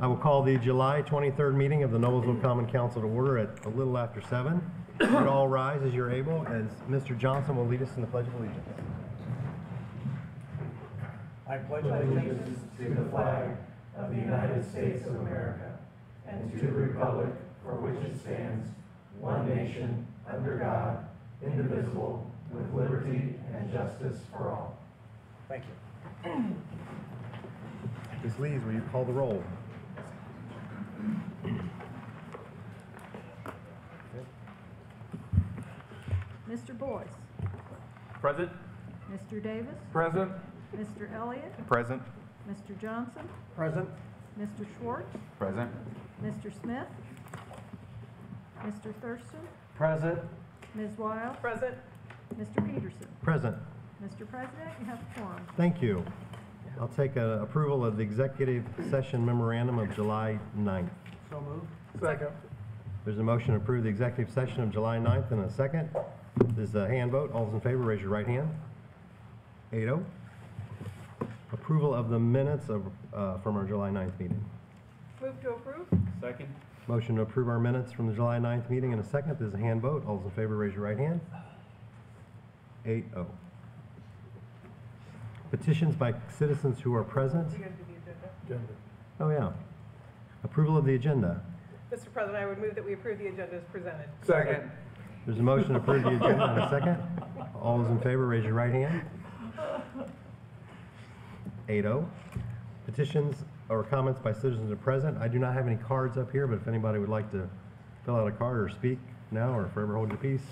I will call the July 23rd meeting of the Noblesville Common Council to order at a little after 7. You would all rise as you're able, as Mr. Johnson will lead us in the Pledge of Allegiance. I pledge allegiance to the flag of the United States of America and to the republic for which it stands, one nation, under God, indivisible, with liberty and justice for all. Thank you. Ms. Lees, will you call the roll? Mr. Boyce. Present. Mr. Davis. Present. Mr. Elliott. Present. Mr. Johnson. Present. Mr. Schwartz. Present. Mr. Smith. Mr. Thurston. Present. Ms. Wild. Present. Mr. Peterson. Present. Mr. President, you have a quorum. Thank you. I'll take approval of the executive session memorandum of July 9th. So moved. Second. There's a motion to approve the executive session of July 9th and a second. This is a hand vote. All those in favor, raise your right hand. 8-0. Approval of the minutes of, from our July 9th meeting. Move to approve. Second. Motion to approve our minutes from the July 9th meeting in a second. This is a hand vote. All those in favor, raise your right hand. 8-0. Petitions by citizens who are present. You gotta do the agenda. Oh, yeah. Approval of the agenda. Mr. President, I would move that we approve the agenda as presented. Second. There's a motion to approve the agenda in a second. All those in favor, raise your right hand. 8-0. Petitions or comments by citizens who are present. I do not have any cards up here, but if anybody would like to fill out a card or speak now or forever hold your peace.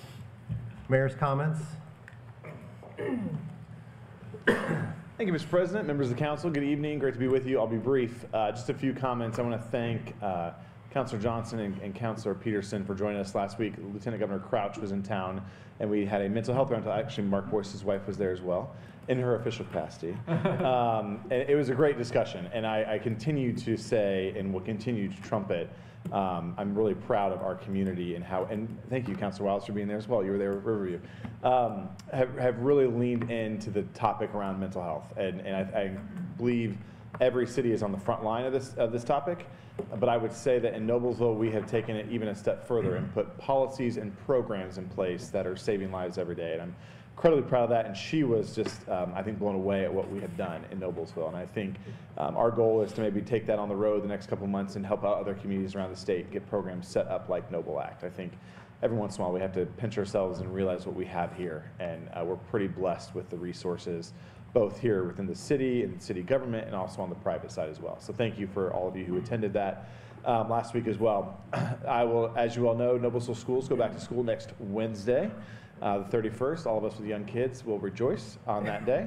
Mayor's comments. Thank you, Mr. President, members of the council. Good evening. Great to be with you. I'll be brief. Just a few comments. I want to thank Councilor Johnson and Councilor Peterson for joining us last week. Lieutenant Governor Crouch was in town, and we had a mental health roundtable. Actually, Mark Boyce's wife was there as well, in her official capacity. And it was a great discussion, and I continue to say, and will continue to trumpet, I'm really proud of our community and how, and thank you, Councilor Wiles, for being there as well. You were there at Riverview. Have really leaned into the topic around mental health, and I believe every city is on the front line of this topic. But I would say that in Noblesville, we have taken it even a step further and put policies and programs in place that are saving lives every day. And I'm incredibly proud of that. And she was just, I think, blown away at what we have done in Noblesville. And I think our goal is to maybe take that on the road the next couple of months and help out other communities around the state get programs set up like Noble Act. I think every once in a while we have to pinch ourselves and realize what we have here. And we're pretty blessed with the resources, both here within the city and city government and also on the private side as well. So thank you for all of you who attended that last week as well. I will, as you all know, Noblesville schools go back to school next Wednesday, the 31st. All of us with young kids will rejoice on that day.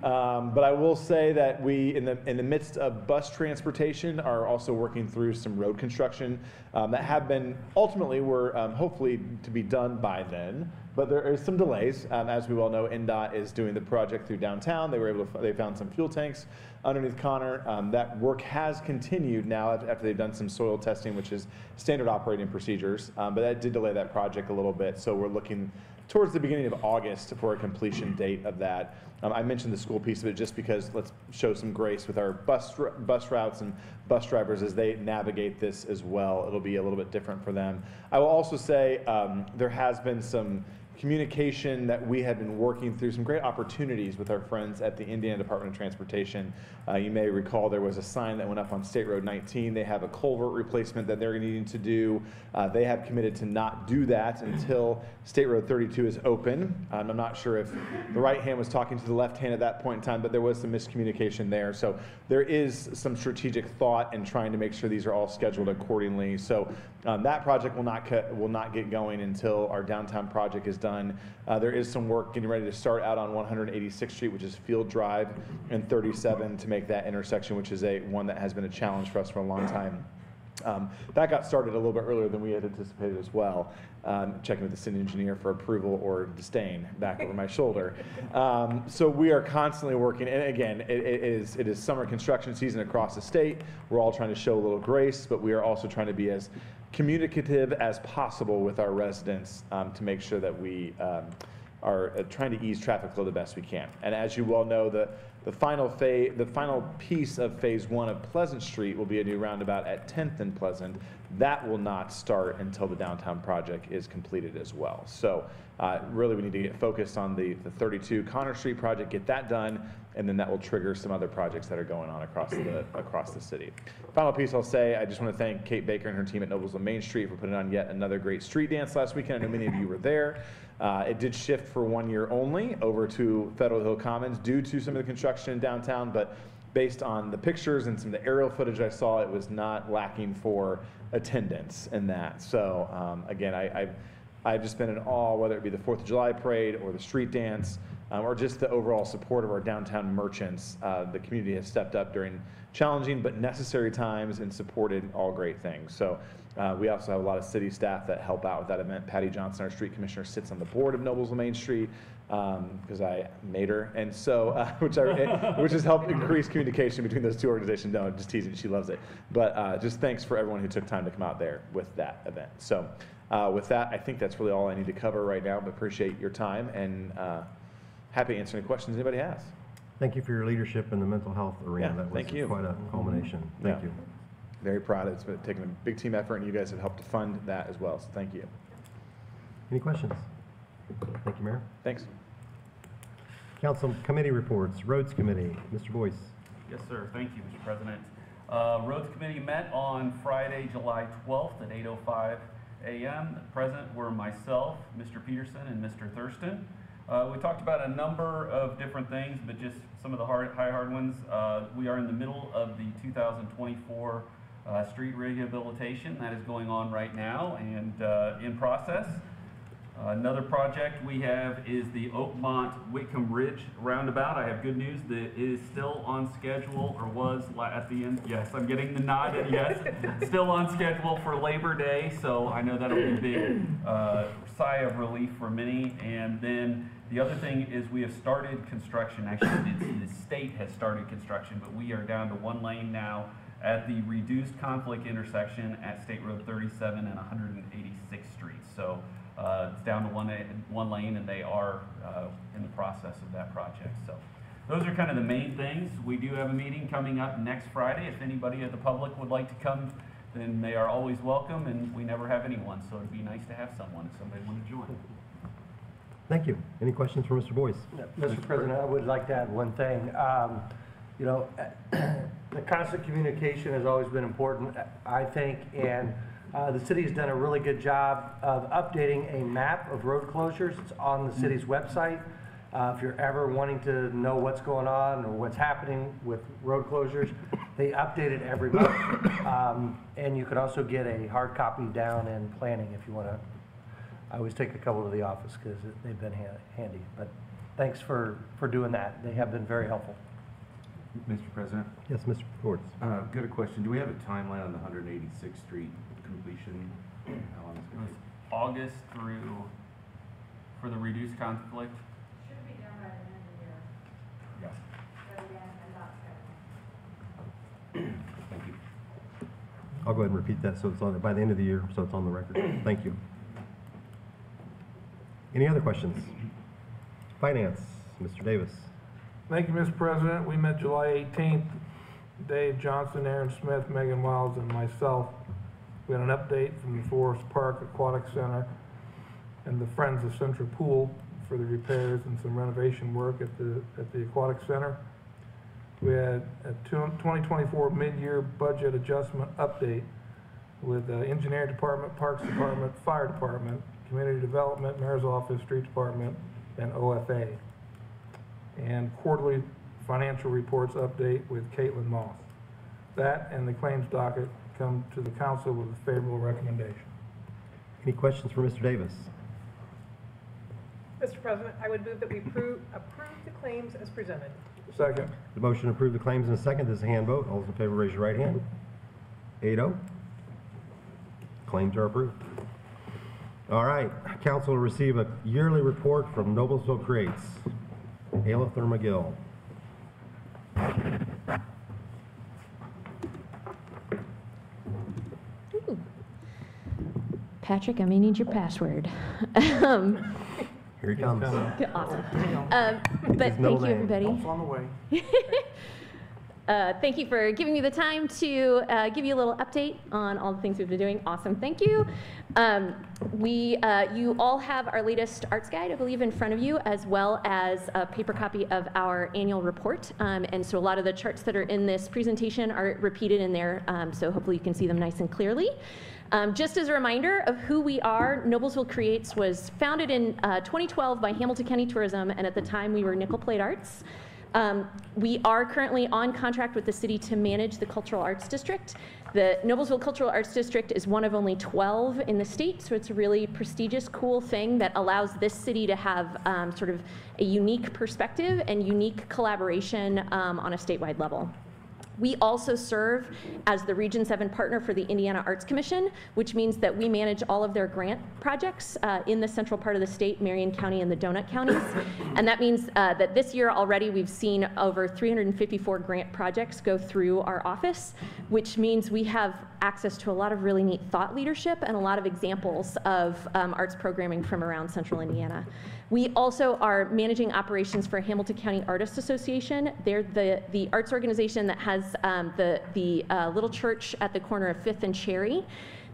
But I will say that we, in the midst of bus transportation, are also working through some road construction that have been ultimately were hopefully to be done by then. But there is some delays. As we well know, NDOT is doing the project through downtown. They found some fuel tanks underneath Connor. That work has continued now after they've done some soil testing, which is standard operating procedures. But that did delay that project a little bit. So we're looking towards the beginning of August for a completion date of that. I mentioned the school piece of it just because let's show some grace with our bus routes and bus drivers as they navigate this as well. It'll be a little bit different for them. I will also say there has been some communication that we have been working through, some great opportunities with our friends at the Indiana Department of Transportation. You may recall there was a sign that went up on State Road 19. They have a culvert replacement that they're needing to do. They have committed to not do that until State Road 32 is open. I'm not sure if the right hand was talking to the left hand at that point in time, but there was some miscommunication there. So there is some strategic thought in trying to make sure these are all scheduled accordingly. So that project will not get going until our downtown project is done. There is some work getting ready to start out on 186th Street, which is Field Drive, and 37 to make that intersection, which is one that has been a challenge for us for a long time. That got started a little bit earlier than we had anticipated as well. Checking with the city engineer for approval or disdain back over my shoulder. So we are constantly working, and again, it is summer construction season across the state. We're all trying to show a little grace, but we are also trying to be as communicative as possible with our residents to make sure that we are trying to ease traffic flow the best we can. And as you well know, the final piece of phase 1 of Pleasant Street will be a new roundabout at 10th and Pleasant. That will not start until the downtown project is completed as well. So really we need to get focused on the 32 Connor Street project, get that done, and then that will trigger some other projects that are going on across the city. Final piece I'll say, I just want to thank Kate Baker and her team at Noblesville Main Street for putting on yet another great street dance last weekend. I know many of you were there. It did shift for 1 year only over to Federal Hill Commons due to some of the construction in downtown, but based on the pictures and some of the aerial footage I saw, it was not lacking for attendance in that. So again, I've just been in awe, whether it be the 4th of July parade or the street dance, or just the overall support of our downtown merchants. The community has stepped up during challenging but necessary times and supported all great things. So we also have a lot of city staff that help out with that event. Patty Johnson, our street commissioner, sits on the board of Noblesville Main Street because I made her, and so which has helped increase communication between those two organizations. No, I'm just teasing, she loves it. But just thanks for everyone who took time to come out there with that event. So with that, I think that's really all I need to cover right now, but appreciate your time and happy to answer any questions anybody has. Thank you for your leadership in the mental health arena. Yeah, That was thank you. quite a culmination. Thank you. Very proud. It's been taking a big team effort, and you guys have helped to fund that as well, so thank you. Any questions? Thank you, Mayor. Thanks. Council committee reports. Roads Committee, Mr. Boyce. Yes, sir. Thank you, Mr. President. Roads Committee met on Friday, July 12th at 8:05 a.m. Present were myself, Mr. Peterson, and Mr. Thurston. We talked about a number of different things, but just some of the hard ones. We are in the middle of the 2024 street rehabilitation that is going on right now and in process. Another project we have is the Oakmont-Whitcomb Ridge roundabout. I have good news that it is still on schedule, or was at the end. Yes, I'm getting the nod, and yes, still on schedule for Labor Day, so I know that'll be a big sigh of relief for many. And then the other thing is we have started construction. Actually, the state has started construction, but we are down to 1 lane now at the reduced conflict intersection at State Road 37 and 186th Street. So it's down to one lane, and they are in the process of that project. So those are kind of the main things. We do have a meeting coming up next Friday. If anybody of the public would like to come, then they are always welcome, and we never have anyone, so it'd be nice to have someone if somebody wanted to join. Thank you. Any questions for Mr. Boyce? Mr. President, I would like to add one thing. You know, the constant communication has always been important, I think, and the city has done a really good job of updating a map of road closures. It's on the city's website. If you're ever wanting to know what's going on or what's happening with road closures, they update it every month. And you could also get a hard copy down in planning if you want to. I always take a couple to the office because they've been handy. But thanks for doing that. They have been very helpful. Mr. President? Yes, Mr. Forts. Got a question. Do we have a timeline on the 186th Street completion? How long is it It going was August through, for the reduced conflict. Should be done by the end of the year, Yes. but again, I'm not scheduled. to be? Thank you. I'll go ahead and repeat that so it's on by the end of the year, so it's on the record. Thank you. Any other questions? Finance, Mr. Davis. Thank you, Mr. President. We met July 18th. Dave Johnson, Aaron Smith, Megan Wiles, and myself. We had an update from the Forest Park Aquatic Center and the Friends of Central Pool for the repairs and some renovation work at the Aquatic Center. We had a 2024 mid-year budget adjustment update with the Engineering Department, Parks Department, Fire Department, Community Development, Mayor's Office, Street Department, and OFA. And quarterly financial reports update with Caitlin Moss. That and the claims docket come to the council with a favorable recommendation. Any questions for Mr. Davis? Mr. President, I would move that we approve the claims as presented. Second. The motion to approve the claims in a second. This is a hand vote. All those in favor, raise your right hand. 8-0. Claims are approved. All right. Council will receive a yearly report from Noblesville Creates. Aleph or McGill. Ooh. Patrick, I may need your password. Here he comes. Good, awesome. His But middle thank you, name. everybody. Help's on the way. Thank you for giving me the time to give you a little update on all the things we've been doing. Awesome, thank you. You all have our latest arts guide, I believe, in front of you, as well as a paper copy of our annual report. And so a lot of the charts that are in this presentation are repeated in there, so hopefully you can see them nice and clearly. Just as a reminder of who we are, Noblesville Creates was founded in 2012 by Hamilton County Tourism, and at the time we were Nickel Plate Arts. We are currently on contract with the city to manage the Cultural Arts District. The Noblesville Cultural Arts District is one of only 12 in the state, so it's a really prestigious, cool thing that allows this city to have sort of a unique perspective and unique collaboration on a statewide level. We also serve as the Region 7 partner for the Indiana Arts Commission, which means that we manage all of their grant projects in the central part of the state, Marion County and the Donut Counties. And that means that this year already we've seen over 354 grant projects go through our office, which means we have access to a lot of really neat thought leadership and a lot of examples of arts programming from around central Indiana. We also are managing operations for Hamilton County Artists Association. They're the arts organization that has the little church at the corner of 5th and Cherry.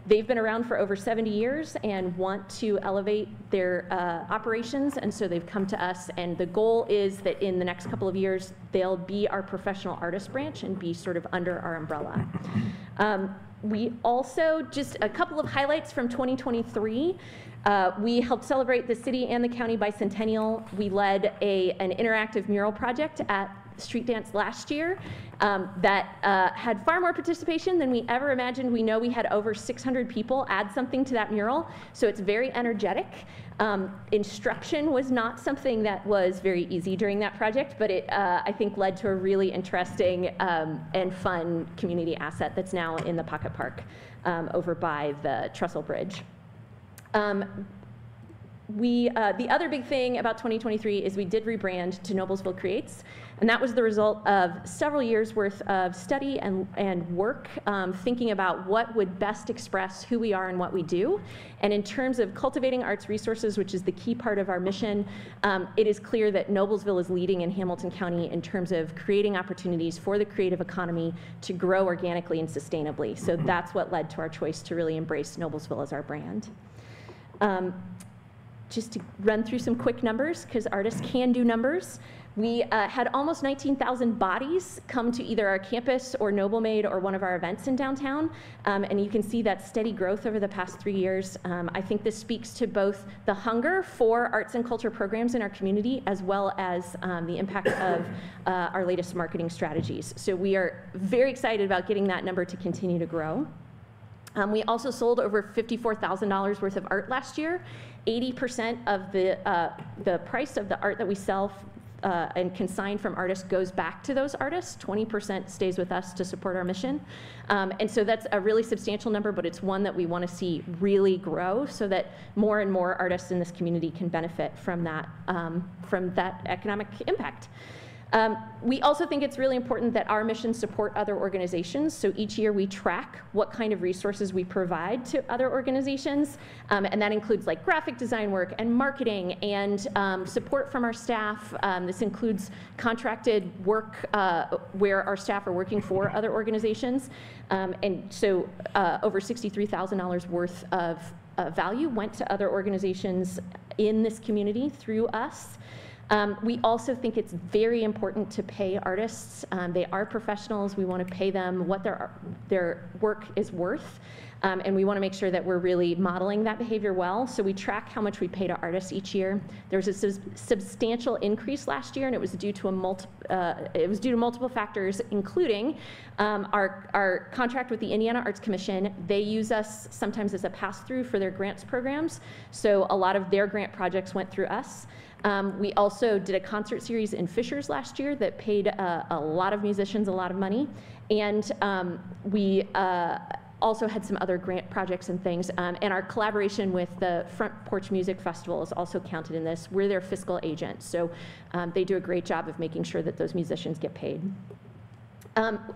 They've been around for over 70 years and want to elevate their operations, and so they've come to us, and the goal is that in the next couple of years, they'll be our professional artist branch and be sort of under our umbrella. We also, just a couple of highlights from 2023. We helped celebrate the city and the county bicentennial. We led an interactive mural project at Street Dance last year that had far more participation than we ever imagined. We know we had over 600 people add something to that mural, so it's very energetic. Instruction was not something that was very easy during that project, but it, I think, led to a really interesting and fun community asset that's now in the Pocket Park over by the Trestle Bridge. The other big thing about 2023 is we did rebrand to Noblesville Creates, and that was the result of several years worth of study and work thinking about what would best express who we are and what we do. And in terms of cultivating arts resources, which is the key part of our mission, it is clear that Noblesville is leading in Hamilton County in terms of creating opportunities for the creative economy to grow organically and sustainably. So that's what led to our choice to really embrace Noblesville as our brand. Just to run through some quick numbers, because artists can do numbers. We had almost 19,000 bodies come to either our campus or Noblemade or one of our events in downtown, and you can see that steady growth over the past 3 years. I think this speaks to both the hunger for arts and culture programs in our community, as well as the impact of our latest marketing strategies. So we are very excited about getting that number to continue to grow. We also sold over $54,000 worth of art last year. 80% of the price of the art that we sell and consign from artists goes back to those artists. 20% stays with us to support our mission. And so that's a really substantial number, but it's one that we want to see really grow so that more and more artists in this community can benefit from that economic impact. We also think it's really important that our missions support other organizations. So each year we track what kind of resources we provide to other organizations. And that includes like graphic design work and marketing and support from our staff. This includes contracted work where our staff are working for other organizations. And so over $63,000 worth of value went to other organizations in this community through us. We also think it's very important to pay artists. They are professionals. We want to pay them what their work is worth. And we want to make sure that we're really modeling that behavior well. So we track how much we pay to artists each year. There was a substantial increase last year, and it was due to multiple factors, including our contract with the Indiana Arts Commission. They use us sometimes as a pass-through for their grants programs. So a lot of their grant projects went through us. We also did a concert series in Fishers last year that paid a lot of musicians a lot of money. And we also had some other grant projects and things. And our collaboration with the Front Porch Music Festival is also counted in this. We're their fiscal agent. So they do a great job of making sure that those musicians get paid.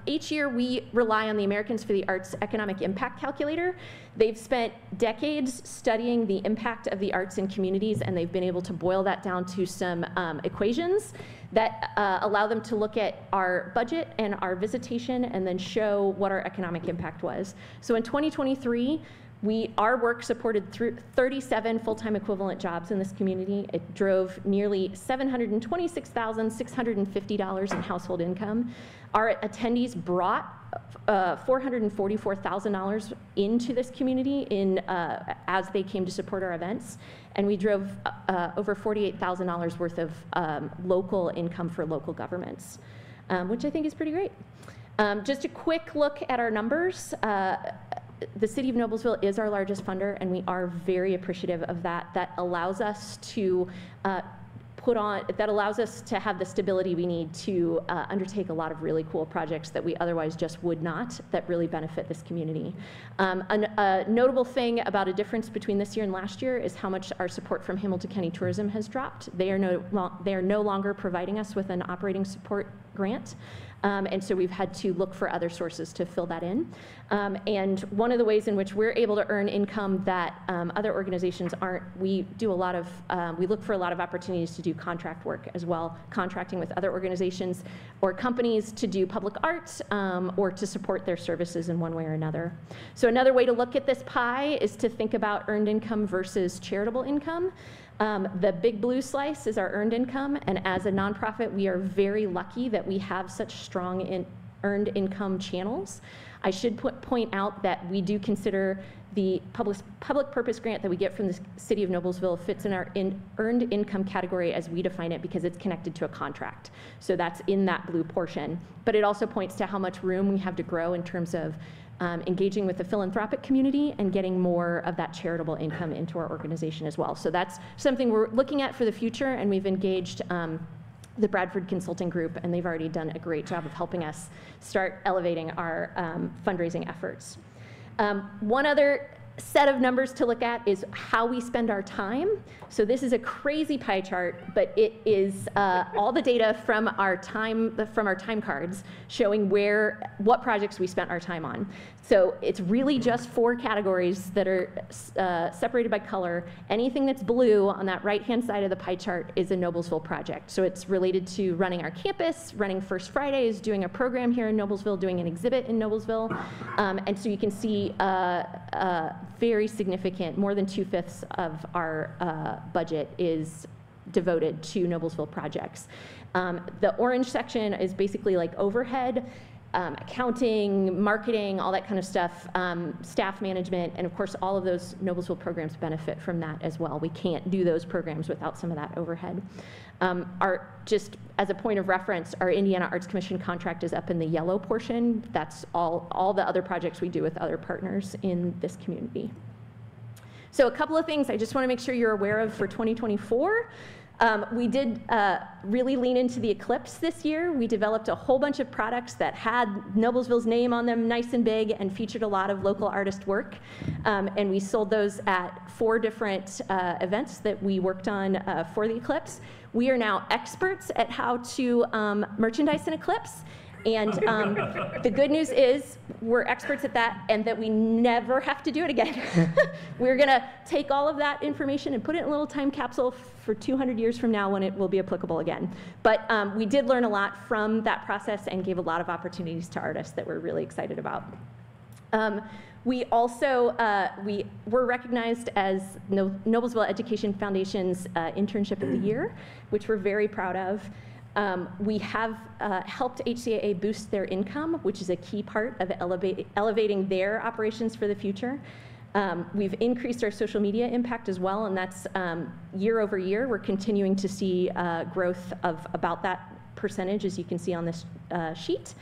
Each year, we rely on the Americans for the Arts Economic Impact Calculator. They've spent decades studying the impact of the arts in communities, and they've been able to boil that down to some equations that allow them to look at our budget and our visitation and then show what our economic impact was. So in 2023, our work supported 37 full-time equivalent jobs in this community. It drove nearly $726,650 in household income. Our attendees brought $444,000 into this community as they came to support our events, and we drove over $48,000 worth of local income for local governments, which I think is pretty great. Just a quick look at our numbers. The City of Noblesville is our largest funder, and we are very appreciative of that. That allows us to have the stability we need to undertake a lot of really cool projects that we otherwise just would not, that really benefit this community. A notable thing about a difference between this year and last year is how much our support from Hamilton County Tourism has dropped. They are no longer providing us with an operating support grant. And so we've had to look for other sources to fill that in. And one of the ways in which we're able to earn income that other organizations aren't, we look for a lot of opportunities to do contract work as well, contracting with other organizations or companies to do public art or to support their services in one way or another. So another way to look at this pie is to think about earned income versus charitable income. The big blue slice is our earned income, and as a nonprofit, we are very lucky that we have such strong earned income channels. I should point out that we do consider the public purpose grant that we get from the City of Noblesville fits in our earned income category as we define it because it's connected to a contract. So that's in that blue portion. But it also points to how much room we have to grow in terms of engaging with the philanthropic community and getting more of that charitable income into our organization as well. So that's something we're looking at for the future, and we've engaged the Bradford Consulting Group, and they've already done a great job of helping us start elevating our fundraising efforts. One other set of numbers to look at is how we spend our time. So this is a crazy pie chart, but it is all the data from our time cards showing what projects we spent our time on. So it's really just 4 categories that are separated by color. Anything that's blue on that right-hand side of the pie chart is a Noblesville project. So it's related to running our campus, running First Fridays, doing a program here in Noblesville, doing an exhibit in Noblesville. And so you can see very significant, more than 2/5 of our budget is devoted to Noblesville projects. The orange section is basically like overhead, accounting, marketing, all that kind of stuff, staff management, and of course all of those Noblesville programs benefit from that as well. We can't do those programs without some of that overhead. Just as a point of reference, our Indiana Arts Commission contract is up in the yellow portion. That's all the other projects we do with other partners in this community. So a couple of things I just want to make sure you're aware of for 2024. We did really lean into the eclipse this year. We developed a whole bunch of products that had Noblesville's name on them nice and big and featured a lot of local artist work. And we sold those at 4 different events that we worked on for the eclipse. We are now experts at how to merchandise an eclipse. And the good news is we're experts at that and that we never have to do it again. We're going to take all of that information and put it in a little time capsule for 200 years from now when it will be applicable again. But we did learn a lot from that process and gave a lot of opportunities to artists that we're really excited about. We also were recognized as Noblesville Education Foundation's Internship of the Year, which we're very proud of. We have helped HCAA boost their income, which is a key part of elevating their operations for the future. We've increased our social media impact as well, and that's year over year. We're continuing to see growth of about that percentage, as you can see on this sheet.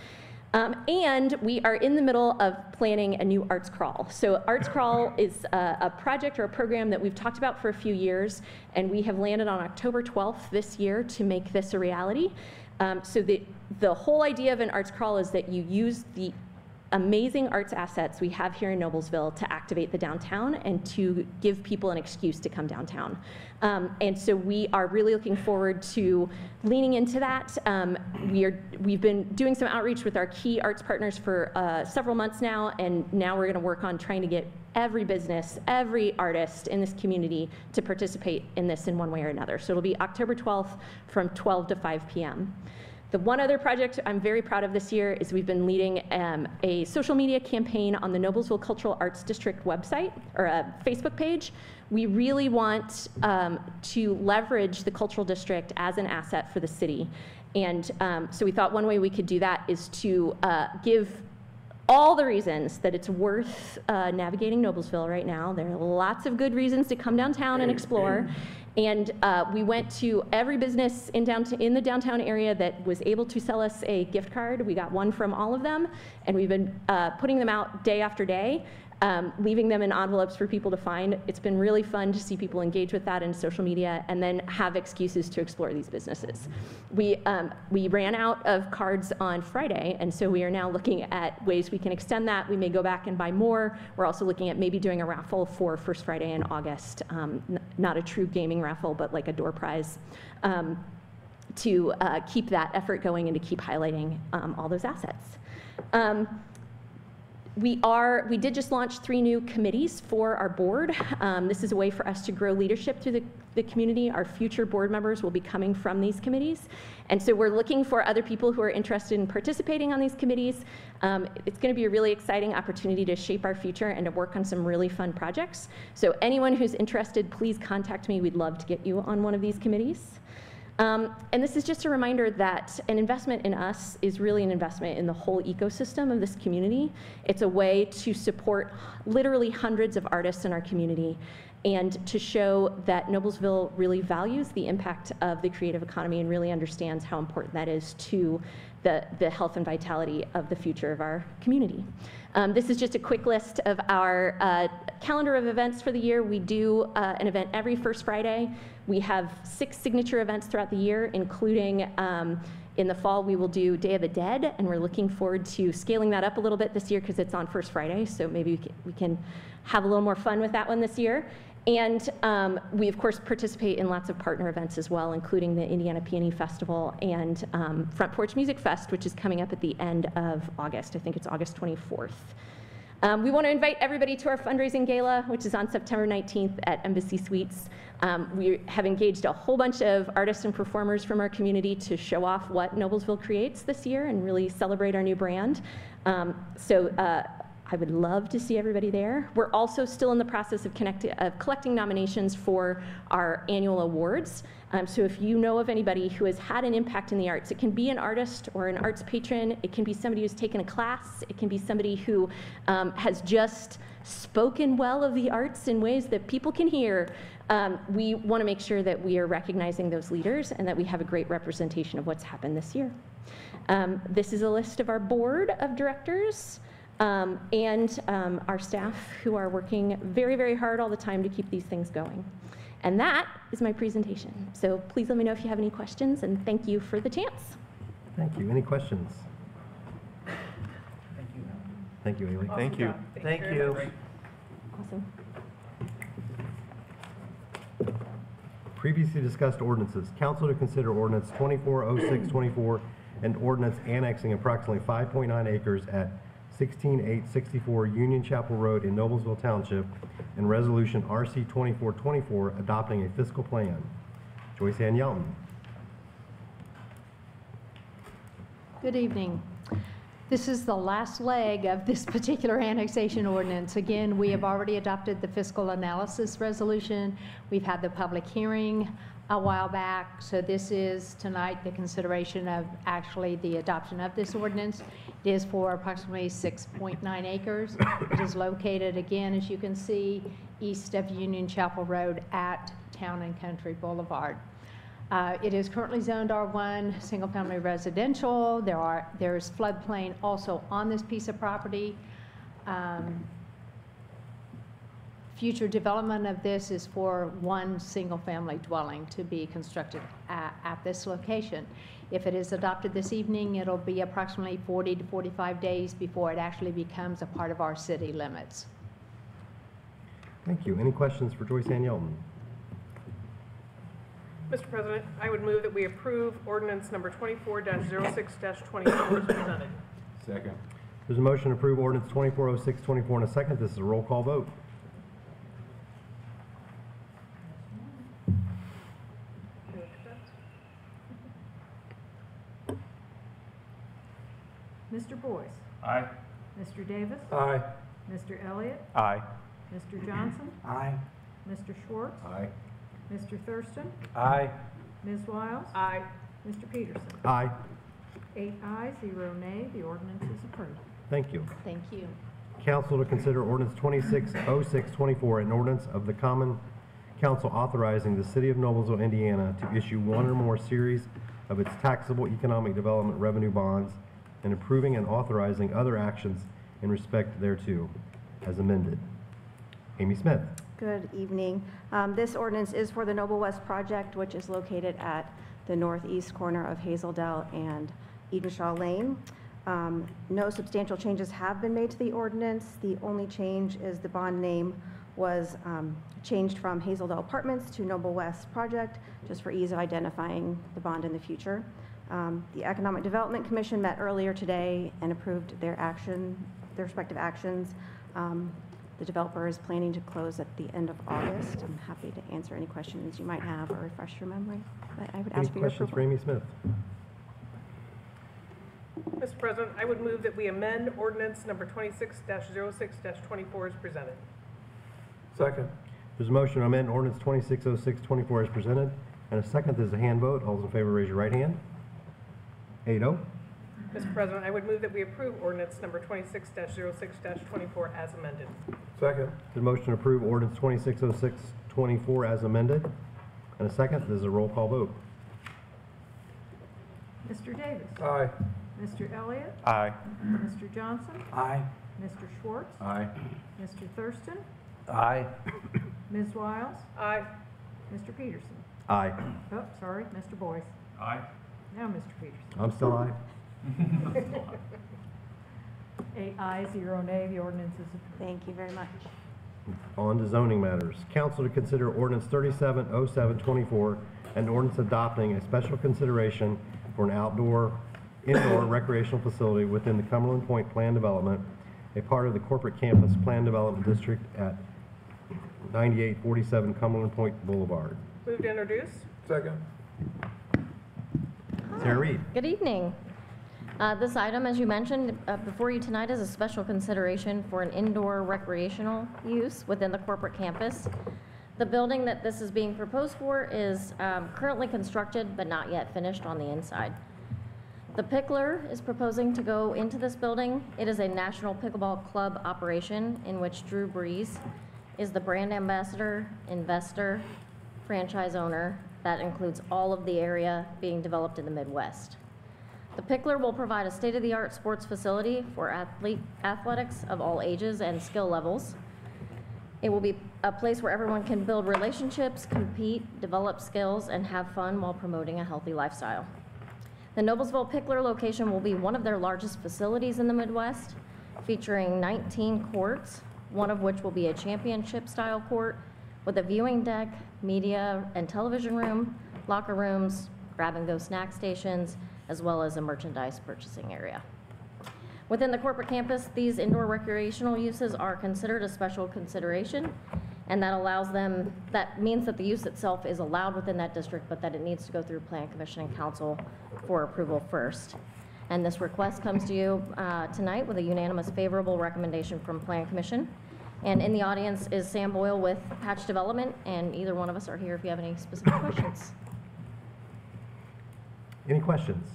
And we are in the middle of planning a new arts crawl. So arts crawl is a project or a program that we've talked about for a few years, and we have landed on October 12th this year to make this a reality. So the whole idea of an arts crawl is that you use the amazing arts assets we have here in Noblesville to activate the downtown and to give people an excuse to come downtown. And so we are really looking forward to leaning into that. We've been doing some outreach with our key arts partners for several months now, and now we're going to work on trying to get every business, every artist in this community to participate in this in one way or another. So it'll be October 12th from 12 to 5 p.m. The one other project I'm very proud of this year is we've been leading a social media campaign on the Noblesville Cultural Arts District website, or a Facebook page. We really want to leverage the cultural district as an asset for the city. And so we thought one way we could do that is to give all the reasons that it's worth navigating Noblesville right now. There are lots of good reasons to come downtown and explore. And we went to every business in the downtown area that was able to sell us a gift card. We got one from all of them, and we've been putting them out day after day, leaving them in envelopes for people to find. It's been really fun to see people engage with that in social media and then have excuses to explore these businesses. We ran out of cards on Friday, and so we are now looking at ways we can extend that. We may go back and buy more. We're also looking at maybe doing a raffle for First Friday in August, not a true gaming raffle, but like a door prize, to keep that effort going and to keep highlighting all those assets. We did just launch 3 new committees for our board. This is a way for us to grow leadership through the community. Our future board members will be coming from these committees. And so we're looking for other people who are interested in participating on these committees. It's going to be a really exciting opportunity to shape our future and to work on some really fun projects. So anyone who's interested, please contact me. We'd love to get you on one of these committees. And this is just a reminder that an investment in us is really an investment in the whole ecosystem of this community. It's a way to support literally hundreds of artists in our community and to show that Noblesville really values the impact of the creative economy and really understands how important that is to the health and vitality of the future of our community. This is just a quick list of our calendar of events for the year. We do an event every first Friday. We have 6 signature events throughout the year, including in the fall we will do Day of the Dead, and we're looking forward to scaling that up a little bit this year because it's on First Friday, so maybe we can have a little more fun with that one this year. And we, of course, participate in lots of partner events as well, including the Indiana Peony Festival and Front Porch Music Fest, which is coming up at the end of August. I think it's August 24th. We want to invite everybody to our fundraising gala, which is on September 19th at Embassy Suites. We have engaged a whole bunch of artists and performers from our community to show off what Noblesville creates this year and really celebrate our new brand. I would love to see everybody there. We're also still in the process of collecting nominations for our annual awards. So if you know of anybody who has had an impact in the arts, it can be an artist or an arts patron, it can be somebody who's taken a class, it can be somebody who has just spoken well of the arts in ways that people can hear. We want to make sure that we are recognizing those leaders and that we have a great representation of what's happened this year. This is a list of our board of directors. And our staff who are working very, very hard all the time to keep these things going. And that is my presentation. So please let me know if you have any questions, and thank you for the chance. Thank you. Any questions? Thank you. Thank you, Haley. Awesome Thank you. job. Thank very you. much. Awesome. Previously discussed ordinances. Council to consider ordinance 240624 and ordinance annexing approximately 5.9 acres at 16864 Union Chapel Road in Noblesville Township, and resolution RC 2424 adopting a fiscal plan. Joyce Ann Young. Good evening. This is the last leg of this particular annexation ordinance. Again, we have already adopted the fiscal analysis resolution. We've had the public hearing a while back. So this is tonight the consideration of actually the adoption of this ordinance. It is for approximately 6.9 acres. It is located, again, as you can see, east of Union Chapel Road at Town and Country Boulevard. It is currently zoned R1, single-family residential. There's floodplain also on this piece of property. future development of this is for one single-family dwelling to be constructed at this location. If it is adopted this evening, it'll be approximately 40 to 45 days before it actually becomes a part of our city limits. Thank you. Any questions for Joyce Ann Yelton? Mr. President, I would move that we approve ordinance number 24-06-24 as presented. Second. There's a motion to approve ordinance 240624 in a second. This is a roll call vote. Mr. Boyce. Aye. Mr. Davis. Aye. Mr. Elliott. Aye. Mr. Johnson. Aye. Mr. Schwartz. Aye. Mr. Thurston. Aye. Ms. Wiles. Aye. Mr. Peterson. Aye. 8 ayes, 0 nay. The ordinance is approved. Thank you. Thank you. Council to consider ordinance 260624, an ordinance of the Common Council authorizing the City of Noblesville, Indiana to issue one or more series of its taxable economic development revenue bonds and approving and authorizing other actions in respect thereto, as amended. Amy Smith. Good evening. This ordinance is for the Noble West project, which is located at the northeast corner of Hazeldale and Edenshaw Lane. No substantial changes have been made to the ordinance. The only change is the bond name was changed from Hazeldale Apartments to Noble West Project, just for ease of identifying the bond in the future. The Economic Development Commission met earlier today and approved their respective actions. The developer is planning to close at the end of August. I'm happy to answer any questions you might have or refresh your memory, but I would Any ask for your questions for approval. Amy Smith? Mr. President, I would move that we amend ordinance number 26-06-24 as presented. Second. There's a motion to amend ordinance 260624 as presented, and a second. There's a hand vote. All those in favor, raise your right hand. 8-0. Mr. President, I would move that we approve ordinance number 26-06-24 as amended. Second. There's a motion to approve ordinance 260624 as amended, and a second. There's a roll call vote. Mr. Davis. Aye. Mr. Elliott. Aye. Mr. Johnson. Aye. Mr. Schwartz. Aye. Mr. Thurston. Aye. Ms. Wiles. Aye. Mr. Peterson. Aye. Oh, sorry, Mr. Boyce. Aye. Now Mr. Peterson. I'm still aye. 8 ayes, 0 nay. The ordinance is approved. Thank you very much. On to zoning matters. Council to consider ordinance 370724, an ordinance adopting a special consideration for an indoor recreational facility within the Cumberland Point Plan Development, a part of the corporate campus plan development district at 9847 Cumberland Point Boulevard. Move to introduce. Second. Sarah Reed. Good evening. This item, as you mentioned, before you tonight is a special consideration for an indoor recreational use within the corporate campus. The building that this is being proposed for is currently constructed but not yet finished on the inside. The Pickler is proposing to go into this building. It is a National Pickleball Club operation in which Drew Brees is the brand ambassador, investor, franchise owner. That includes all of the area being developed in the Midwest. The Pickler will provide a state-of-the-art sports facility for athletics of all ages and skill levels. It will be a place where everyone can build relationships, compete, develop skills, and have fun while promoting a healthy lifestyle. The Noblesville Pickler location will be one of their largest facilities in the Midwest, featuring 19 courts, one of which will be a championship-style court with a viewing deck, media and television room, locker rooms, grab-and-go snack stations, as well as a merchandise purchasing area. Within the corporate campus, these indoor recreational uses are considered a special consideration, and that means that the use itself is allowed within that district, but that it needs to go through Plan Commission and Council for approval first. And this request comes to you tonight with a unanimous favorable recommendation from Plan Commission. And in the audience is Sam Boyle with Patch Development, and either one of us are here if you have any specific questions. Any questions?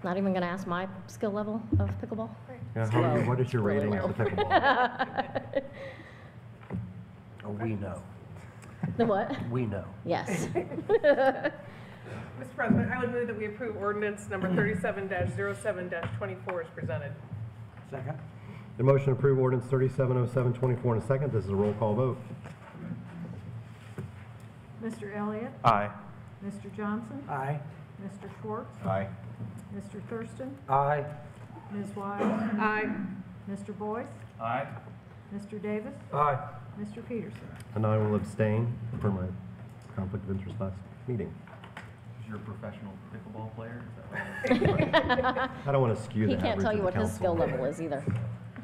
Not even gonna ask my skill level of pickleball? Yeah, what is your Really rating low. of the pickleball? Oh, we know. The what? We know. Yes. Mr. President, I would move that we approve ordinance number 37-07-24 as presented. Second. The motion to approve ordinance 370724 in a second. This is a roll call vote. Mr. Elliott? Aye. Mr. Johnson? Aye. Mr. Schwartz? Aye. Mr. Thurston? Aye. Ms. Wise? Aye. Mr. Boyce? Aye. Mr. Davis? Aye. Mr. Peterson? And I will abstain for my conflict of interest last meeting. Is your professional pickleball player? Is that what I don't want to skew the He can't average tell of you the what his council. skill level is either.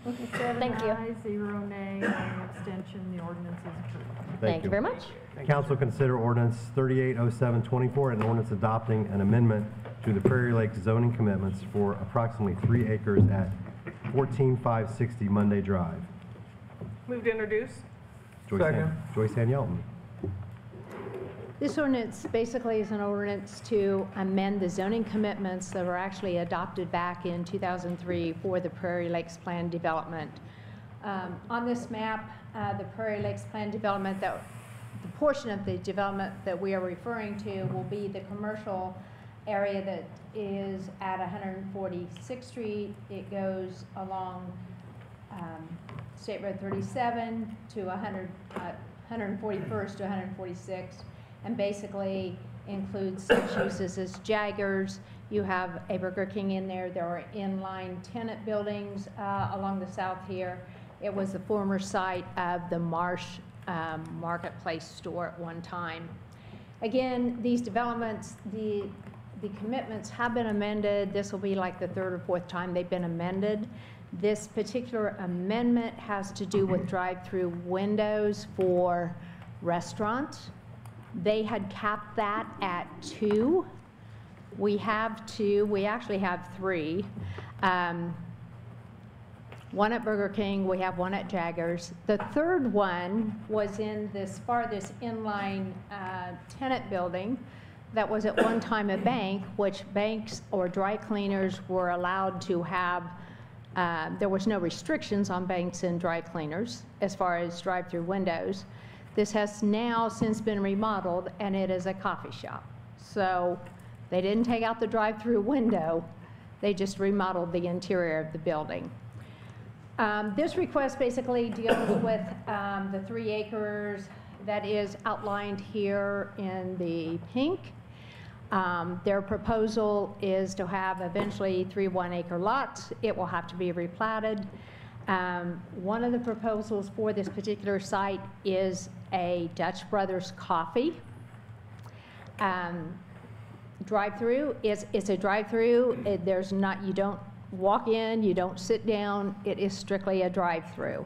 Thank you. 7 ayes, 0 nay, one abstention. The ordinance is approved. Thank you very much. Council consider ordinance 380724, an ordinance adopting an amendment to the Prairie Lake zoning commitments for approximately 3 acres at 14560 Monday Drive. Move to introduce. Second. Joyce Ann Yelton. This ordinance basically is an ordinance to amend the zoning commitments that were actually adopted back in 2003 for the Prairie Lakes Plan development. On this map, the Prairie Lakes Plan development, the portion of the development that we are referring to will be the commercial area that is at 146th Street. It goes along State Road 37 to 141st to 146th, and basically includes such uses as Jaggers. You have a Burger King in there. There are inline tenant buildings along the south here. It was the former site of the Marsh Marketplace store at one time. Again, these developments, the commitments have been amended. This will be like the 3rd or 4th time they've been amended. This particular amendment has to do with drive-through windows for restaurants. They had capped that at 2. We have 2. We actually have 3. One at Burger King. We have one at Jaggers. The 3rd one was in this farthest inline tenant building that was at one time a bank, which banks or dry cleaners were allowed to have. There was no restrictions on banks and dry cleaners as far as drive-through windows. This has now since been remodeled, and it is a coffee shop. So they didn't take out the drive-through window. They just remodeled the interior of the building. This request basically deals with the 3 acres that is outlined here in the pink. Their proposal is to have eventually 3 1-acre lots. It will have to be replatted. One of the proposals for this particular site is a Dutch Brothers Coffee. Drive-through, it's a drive-through. There's not, you don't walk in, you don't sit down. It is strictly a drive-through.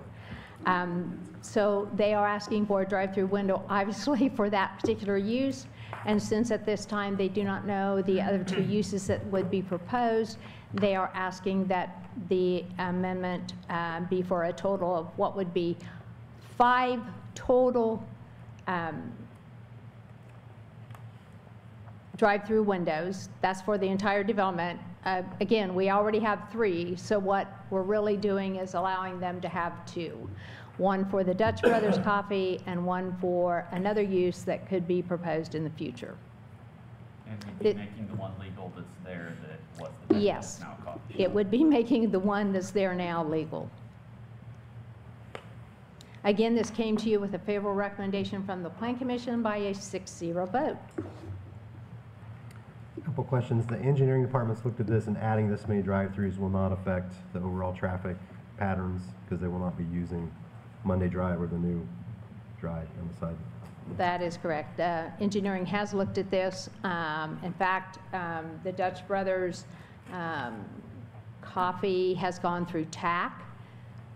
So they are asking for a drive-through window, obviously, for that particular use. And since at this time they do not know the other 2 uses that would be proposed, they are asking that the amendment be for a total of what would be 5 total drive-through windows. That's for the entire development. Again, we already have 3, so what we're really doing is allowing them to have 2. One for the Dutch Brothers Coffee and one for another use that could be proposed in the future. And we'd be making the one legal that's there that was the Yes, now coffee shop. it would be making the one that's there now legal. Again, this came to you with a favorable recommendation from the Plan Commission by a 6-0 vote. Couple questions. The engineering department's looked at this, and adding this many drive-throughs will not affect the overall traffic patterns because they will not be using Monday Drive or the new drive on the side. That is correct. Engineering has looked at this. In fact, the Dutch Brothers Coffee has gone through TAC,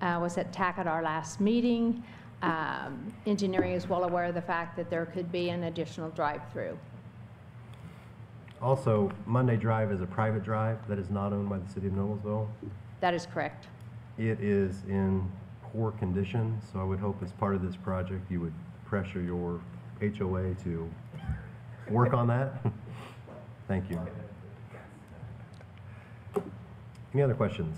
was at TAC at our last meeting. Engineering is well aware of the fact that there could be an additional drive-through. Also, Monday Drive is a private drive that is not owned by the city of Noblesville. That is correct. It is in poor condition, so I would hope as part of this project you would pressure your HOA to work on that. Thank you. Any other questions?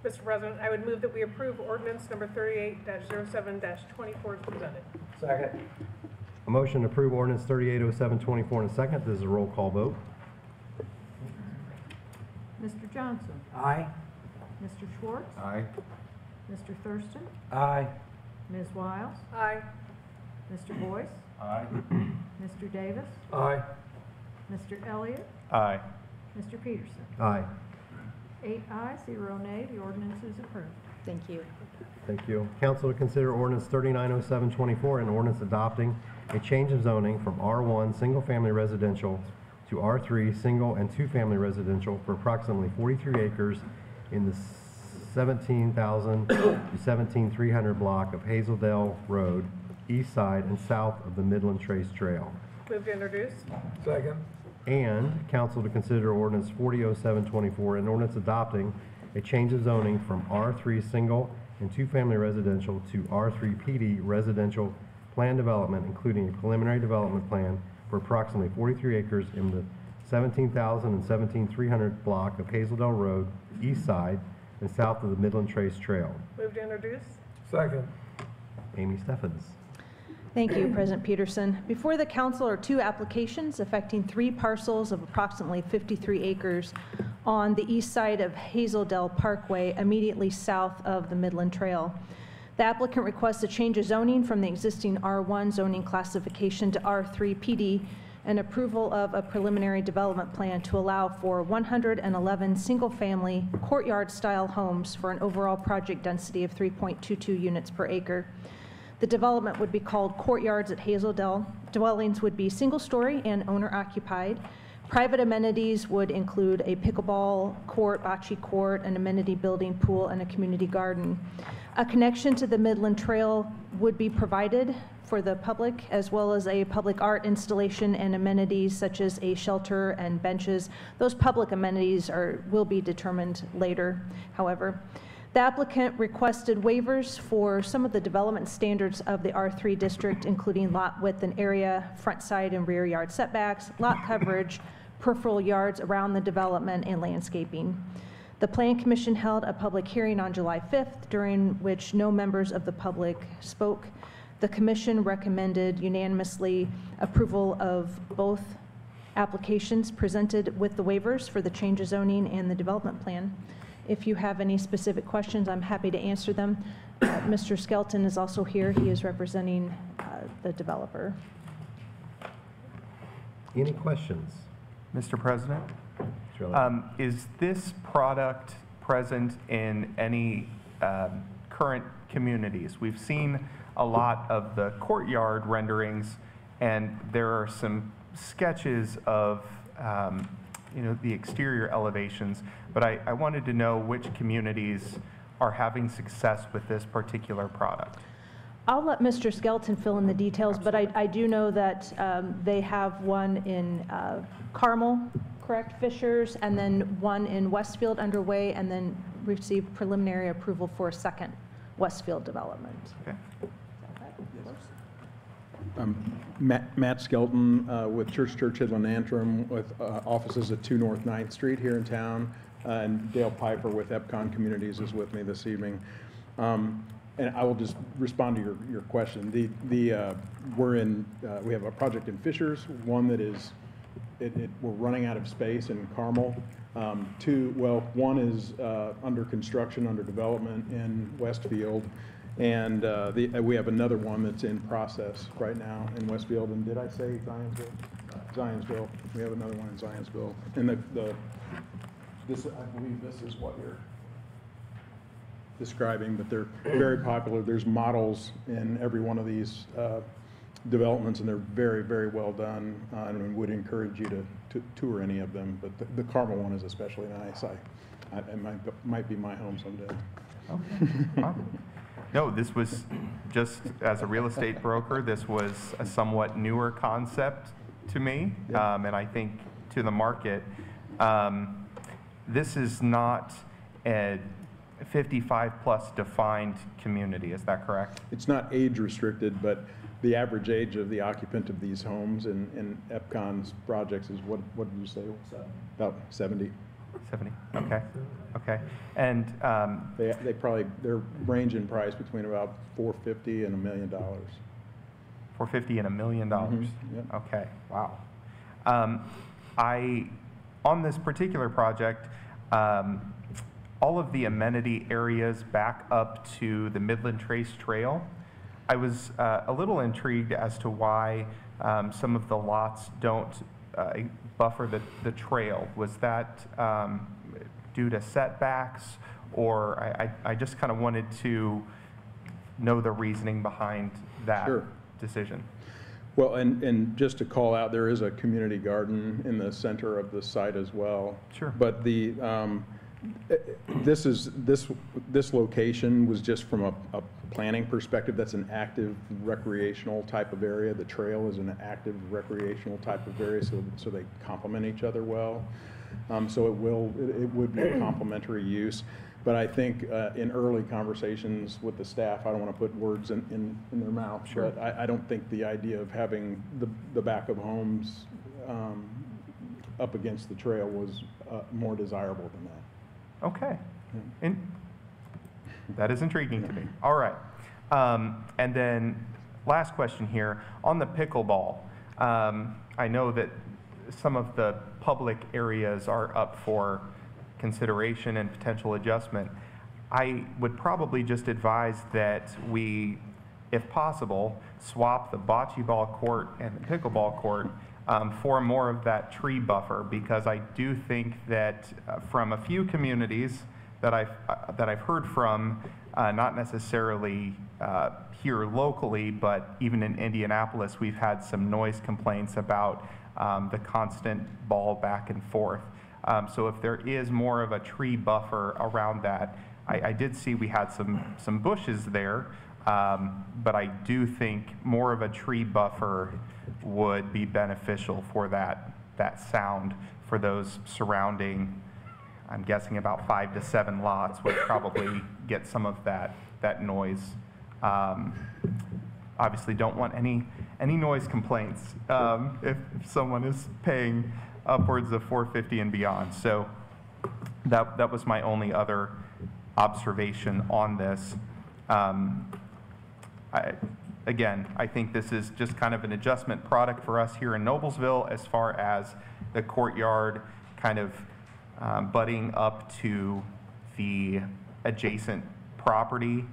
Mr. President, I would move that we approve ordinance number 38-07-24 as presented. Second. A motion to approve ordinance 380724 in a second. This is a roll call vote. Mr. Johnson? Aye. Mr. Schwartz? Aye. Mr. Thurston? Aye. Ms. Wiles? Aye. Mr. Boyce? Aye. Mr. Davis? Aye. Mr. Elliott? Aye. Mr. Peterson? Aye. 8 ayes, 0 nay, the ordinance is approved. Thank you. Thank you. Council to consider ordinance 390724, an ordinance adopting a change of zoning from R1 Single Family Residential to R3 Single and Two Family Residential for approximately 43 acres in the 17,000 to 17,300 block of Hazeldale Road, east side and south of the Midland Trace Trail. Move to introduce. Second. And council to consider ordinance 400724, an ordinance adopting a change of zoning from R3 Single and Two Family Residential to R3 PD Residential Plan Development, including a preliminary development plan for approximately 43 acres in the 17,000 and 17,300 block of Hazeldale Road, east side and south of the Midland Trace Trail. Move to introduce. Second. Amy Steffens. Thank you, President Peterson. Before the council are two applications affecting 3 parcels of approximately 53 acres on the east side of Hazeldale Parkway, immediately south of the Midland Trail. The applicant requests a change of zoning from the existing R1 zoning classification to R3 PD and approval of a preliminary development plan to allow for 111 single-family courtyard-style homes for an overall project density of 3.22 units per acre. The development would be called Courtyards at Hazeldale. Dwellings would be single-story and owner-occupied. Private amenities would include a pickleball court, bocce court, an amenity building, pool, and a community garden. A connection to the Midland Trail would be provided for the public, as well as a public art installation and amenities such as a shelter and benches. Those public amenities will be determined later, however. The applicant requested waivers for some of the development standards of the R3 district, including lot width and area, front side and rear yard setbacks, lot coverage, peripheral yards around the development, and landscaping. The Plan Commission held a public hearing on July 5th, during which no members of the public spoke. The commission recommended unanimously approval of both applications presented with the waivers for the change of zoning and the development plan. If you have any specific questions, I'm happy to answer them. Mr. Skelton is also here. He is representing the developer. Any questions? Mr. President, is this product present in any current communities? We've seen a lot of the courtyard renderings, and there are some sketches of the exterior elevations, but I wanted to know which communities are having success with this particular product. I'll let Mr. Skelton fill in the details, but I do know that they have one in Carmel, correct, Fishers, and then one in Westfield underway, and then received preliminary approval for a second Westfield development. Okay. Matt Skelton with Church Hidland Antrim, with offices at 2 North 9th Street here in town, and Dale Piper with Epcon Communities is with me this evening. And I will just respond to your question. We have a project in Fishers, one that is, we're running out of space in Carmel. One is under construction, under development in Westfield. And we have another one that's in process right now in Westfield. And did I say Zionsville? Zionsville. We have another one in Zionsville. And I believe this is what you're describing, but they're very popular. There's models in every one of these developments, and they're very, very well done. And we would encourage you to tour any of them. But the Carmel one is especially nice. It might be my home someday. Okay. Wow. No, this was just, as a real estate broker, this was a somewhat newer concept to me, and I think to the market. This is not a 55-plus defined community, is that correct? It's not age restricted, but the average age of the occupant of these homes in Epcon's projects is, what did you say? About 70. 70, okay, okay. And they're range in price between about $450,000 and $1 million. $450,000 and $1 million. Yep. Okay, wow. On this particular project, all of the amenity areas back up to the Midland Trace Trail. I was a little intrigued as to why some of the lots don't buffer the trail. Was that due to setbacks, or I just kind of wanted to know the reasoning behind that Sure. decision. Well, and just to call out, there is a community garden in the center of the site as well. Sure. But the, this location was just from a planning perspective. That's an active recreational type of area. The trail is an active recreational type of area, so they complement each other well. So it would be a complementary use. But I think in early conversations with the staff, I don't want to put words in their mouth. Sure. But I don't think the idea of having the back of homes up against the trail was more desirable than that. Okay. That is intriguing to me. All right. And then last question here. On the pickleball, I know that some of the public areas are up for consideration and potential adjustment. I would probably just advise that we, if possible, swap the bocce ball court and the pickleball court for more of that tree buffer, because I do think that from a few communities that I've heard from, not necessarily here locally, but even in Indianapolis, we've had some noise complaints about the constant ball back and forth. So if there is more of a tree buffer around that, I did see we had some bushes there, but I do think more of a tree buffer would be beneficial for that sound for those surrounding, I'm guessing about 5 to 7 lots would probably get some of that noise. Obviously don't want any noise complaints if someone is paying upwards of $450 and beyond. So that was my only other observation on this. Again, I think this is just kind of an adjustment product for us here in Noblesville as far as the courtyard kind of butting up to the adjacent property.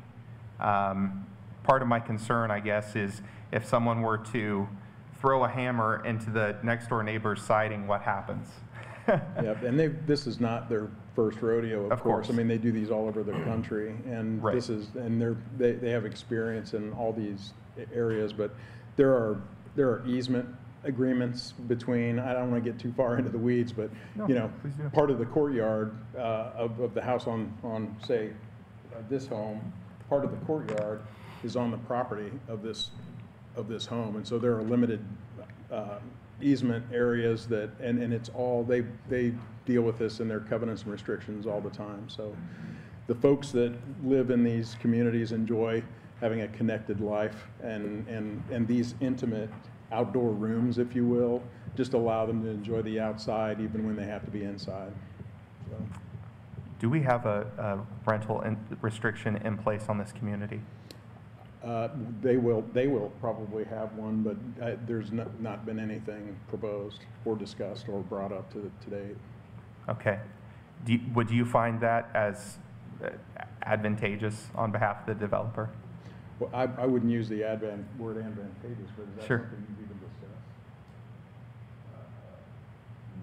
Part of my concern, I guess, is if someone were to throw a hammer into the next door neighbor's siding, what happens? Yep, and this is not their first rodeo, of course. course. I mean, they do these all over the country, and Right. they have experience in all these areas, but there are easement agreements between, I don't want to get too far into the weeds, but No, you know, please do. part of the courtyard of the house on say this home, part of the courtyard is on the property of this home, and so there are limited easement areas that, and it's all, they deal with this in their covenants and restrictions all the time. So the folks that live in these communities enjoy having a connected life, and these intimate outdoor rooms, if you will, just allow them to enjoy the outside even when they have to be inside. So. Do we have a rental restriction in place on this community? They will probably have one, but there's not been anything proposed or discussed or brought up to date. Okay. Would you find that as advantageous on behalf of the developer? Well, I wouldn't use the word advantageous, but is that Sure. something you'd even discuss?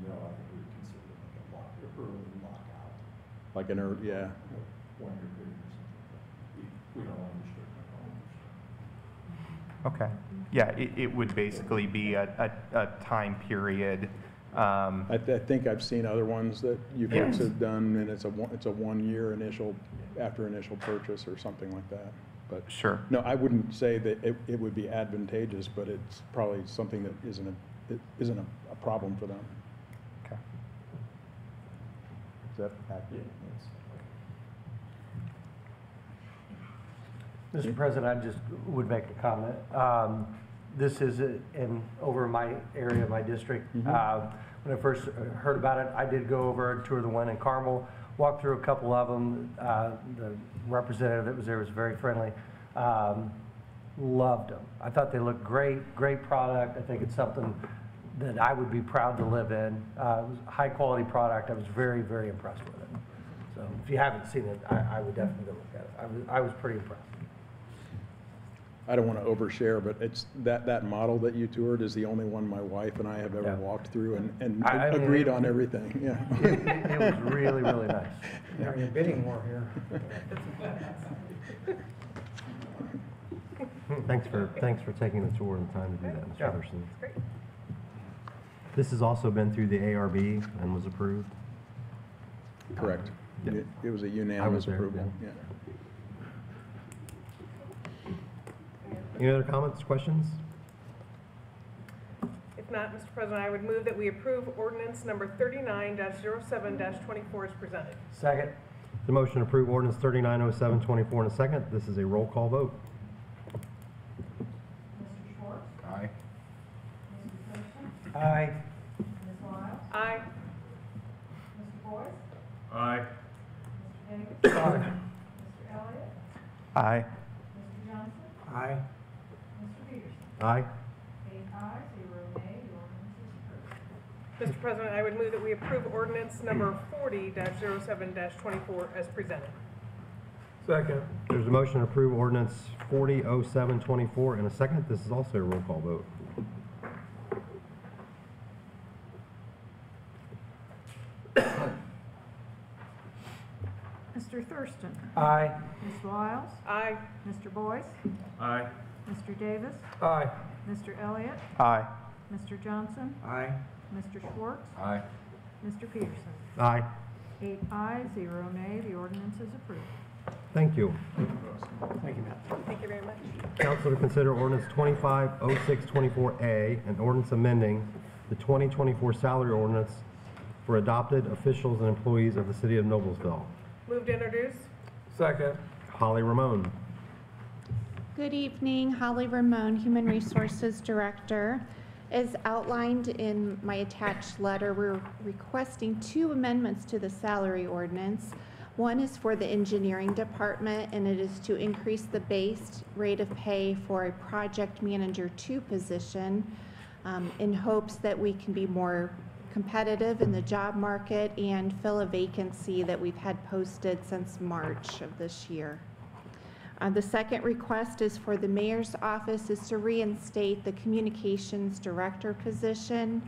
No, I think we would consider it like a early lockout, Like an, yeah. 1 year period or something. We don't want to restrict our owners. Okay. Yeah, it would basically be a time period. I think I've seen other ones that you folks Yes. have done, and it's a 1 year after initial purchase or something like that. But Sure. no, I wouldn't say that it would be advantageous, but it's probably something that isn't a problem for them. Okay. Is that accurate? Mr. President, I just would make a comment. This is over my area, my district. When I first heard about it, I did go over and tour the one in Carmel, walked through a couple of them. The representative that was there was very friendly. Loved them. I thought they looked great, great product. I think it's something that I would be proud to live in. It was a high quality product. I was very, very impressed with it. So if you haven't seen it, I would definitely go look at it. I was pretty impressed. I don't want to overshare, but it's that model that you toured is the only one my wife and I have ever walked through and I mean, agreed on everything, yeah. It was really, really nice. You're bidding more here. Thanks for taking the tour and the time to do that, Mr. Thurston. Great. This has also been through the ARB and was approved. Correct. Yeah. It was a unanimous there, approval, yeah. Any other comments, questions? If not, Mr. President, I would move that we approve ordinance number 39-07-24 as presented. Second. The motion to approve ordinance 390724 in a second. This is a roll call vote. Mr. Schwartz? Aye. Mr. Thurston? Aye. Ms. Wiles? Aye. Mr. Boyce? Aye. Mr. Davis? Aye. Mr. Elliott? Aye. Mr. Johnson? Aye. Mr. Peterson? Aye. 8 ayes, 0 nay, the ordinance is approved. Mr. President, I would move that we approve ordinance number 40-07-24 as presented. Second. There's a motion to approve ordinance 400724 in a second. This is also a roll call vote. Mr. Thurston? Aye. Ms. Wiles? Aye. Mr. Boyce? Aye. Mr. Davis? Aye. Mr. Elliott? Aye. Mr. Johnson? Aye. Mr. Schwartz? Aye. Mr. Peterson? Aye. 8 ayes, 0 nay, the ordinance is approved. Thank you. Thank you, Matt. Thank you very much. Council to consider ordinance 250624A, an ordinance amending the 2024 salary ordinance for adopted officials and employees of the city of Noblesville. Move to introduce. Second. Holly Ramone. Good evening, Holly Ramone, Human Resources Director. As outlined in my attached letter, we're requesting 2 amendments to the salary ordinance. One is for the engineering department, and it is to increase the base rate of pay for a project manager 2 position in hopes that we can be more competitive in the job market and fill a vacancy that we've had posted since March of this year. The second request is for the mayor's office is to reinstate the communications director position.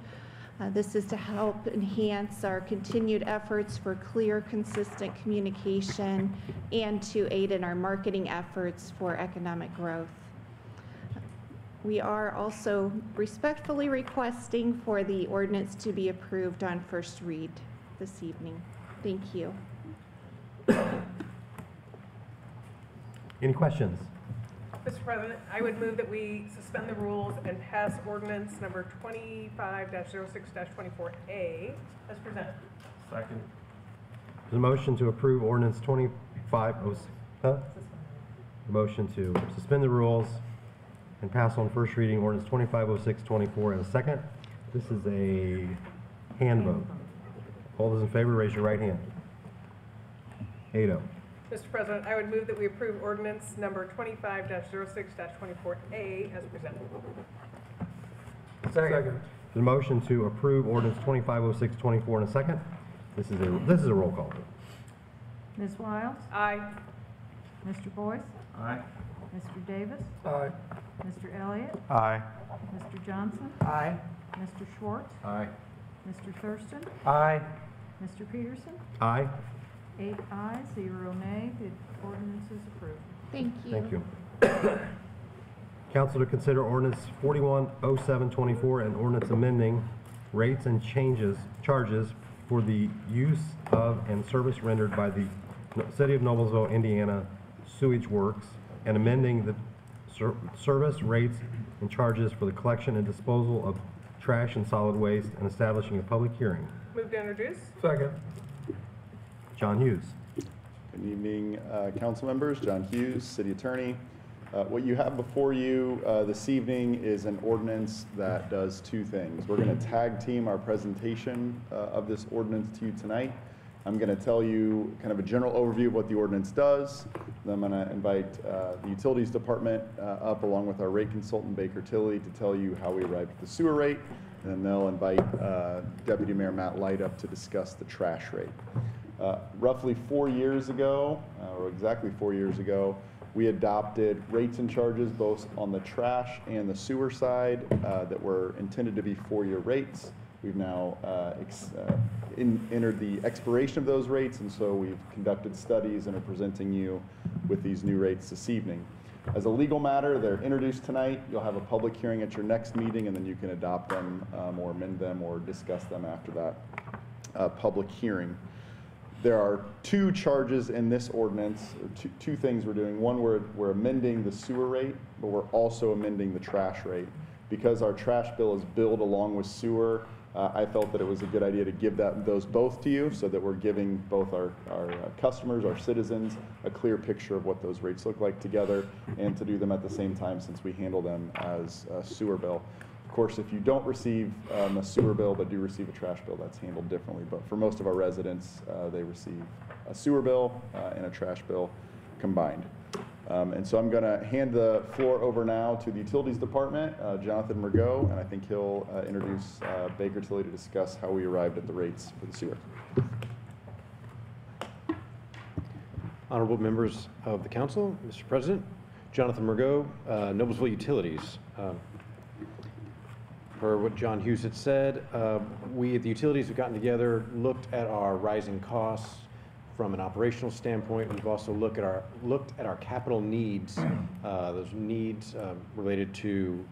This is to help enhance our continued efforts for clear, consistent communication and to aid in our marketing efforts for economic growth. We are also respectfully requesting for the ordinance to be approved on first read this evening. Thank you. Any questions? Mr. President, I would move that we suspend the rules and pass ordinance number 25-06-24A as presented. Second. There's a motion to approve ordinance 2506. Motion to suspend the rules and pass on first reading ordinance 250624 in a second. This is a hand vote. All those in favor, raise your right hand. 8-0. Mr. President, I would move that we approve ordinance number 25-06-24A as presented. Second. There's a motion to approve ordinance 250624 in a second. This is a roll call. Ms. Wiles? Aye. Mr. Boyce? Aye. Mr. Davis? Aye. Mr. Elliott? Aye. Mr. Johnson? Aye. Mr. Schwartz? Aye. Mr. Thurston? Aye. Mr. Peterson? Aye. 8 ayes, 0 nay, the ordinance is approved. Thank you. Thank you. Council to consider ordinance 410724 and ordinance amending rates and charges for the use of and service rendered by the City of Noblesville, Indiana Sewage Works and amending the service rates and charges for the collection and disposal of trash and solid waste and establishing a public hearing. Move to introduce. Second. John Hughes. Good evening, council members. John Hughes, City Attorney. What you have before you this evening is an ordinance that does 2 things. We're going to tag team our presentation of this ordinance to you tonight. I'm going to tell you kind of a general overview of what the ordinance does. Then I'm going to invite the Utilities Department up along with our rate consultant, Baker Tilly, to tell you how we arrived at the sewer rate. And then they'll invite Deputy Mayor Matt Light up to discuss the trash rate. Roughly 4 years ago, or exactly 4 years ago, we adopted rates and charges both on the trash and the sewer side that were intended to be 4-year rates. We've now entered the expiration of those rates, and so we've conducted studies and are presenting you with these new rates this evening. As a legal matter, they're introduced tonight. You'll have a public hearing at your next meeting, and then you can adopt them or amend them or discuss them after that public hearing. There are 2 charges in this ordinance, or two things we're doing. One, we're amending the sewer rate, but we're also amending the trash rate. Because our trash bill is billed along with sewer, I felt that it was a good idea to give those both to you so that we're giving both our customers, our citizens, a clear picture of what those rates look like together, and to do them at the same time since we handle them as a sewer bill. Of course, if you don't receive a sewer bill but do receive a trash bill, that's handled differently. But for most of our residents, they receive a sewer bill and a trash bill combined. And so I'm going to hand the floor over now to the Utilities Department, Jonathan Mergot, and I think he'll introduce Baker Tilly to discuss how we arrived at the rates for the sewer. Honorable members of the council, Mr. President, Jonathan Mergot, Noblesville Utilities. Per what John Hughes had said, we at the utilities have gotten together, looked at our rising costs from an operational standpoint. We've also looked at our capital needs, those needs related to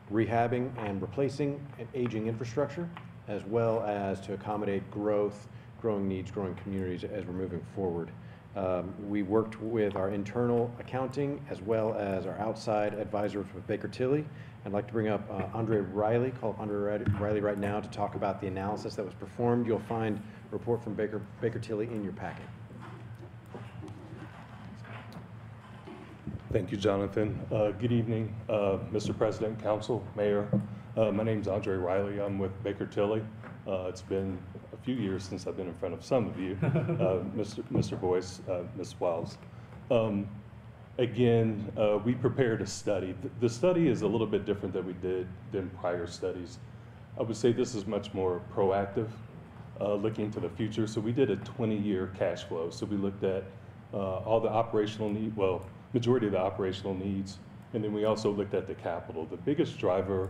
rehabbing and replacing an aging infrastructure, as well as to accommodate growth, growing needs, growing communities as we're moving forward. We worked with our internal accounting as well as our outside advisors with Baker Tilly. I'd like to bring up Andre Riley, call up Andre Riley right now to talk about the analysis that was performed. You'll find a report from Baker Tilly in your packet. Thank you, Jonathan. Good evening, Mr. President, Council, Mayor. My name is Andre Riley. I'm with Baker Tilly. It's been a few years since I've been in front of some of you, Mr. Boyce, Ms. Wiles. Again, we prepared a study. The study is a little bit different than prior studies. I would say this is much more proactive, looking to the future. So we did a 20-year cash flow. So we looked at all the operational needs, well, majority of the operational needs, and then we also looked at the capital. The biggest driver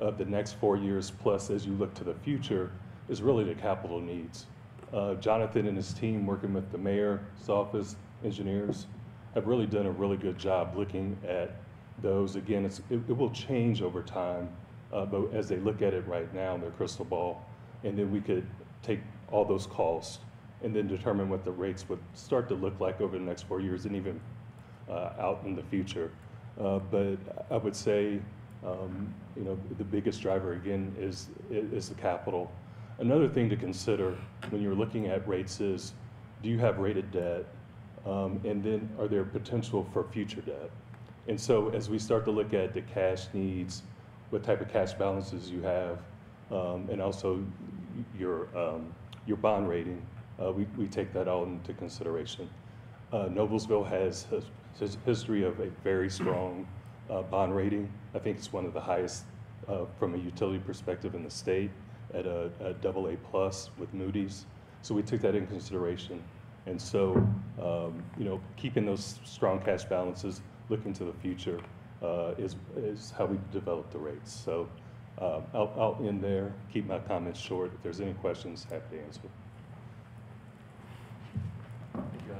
of the next 4 years plus as you look to the future is really the capital needs. Jonathan and his team, working with the mayor's office, engineers, have really done a really good job looking at those. Again, it will change over time, but as they look at it right now in their crystal ball, and then we could take all those costs and then determine what the rates would start to look like over the next 4 years and even out in the future. But I would say, you know, the biggest driver again is the capital. Another thing to consider when you're looking at rates is, do you have rated debt? And then are there potential for future debt? And so as we start to look at the cash needs, what type of cash balances you have, and also your bond rating, we take that all into consideration. Noblesville has a history of a very strong bond rating. I think it's one of the highest from a utility perspective in the state at a AA+ with Moody's. So we took that in consideration. And so, you know, keeping those strong cash balances, looking to the future, is how we develop the rates. So I'll end there, keep my comments short. If there's any questions, happy to answer. Thank you,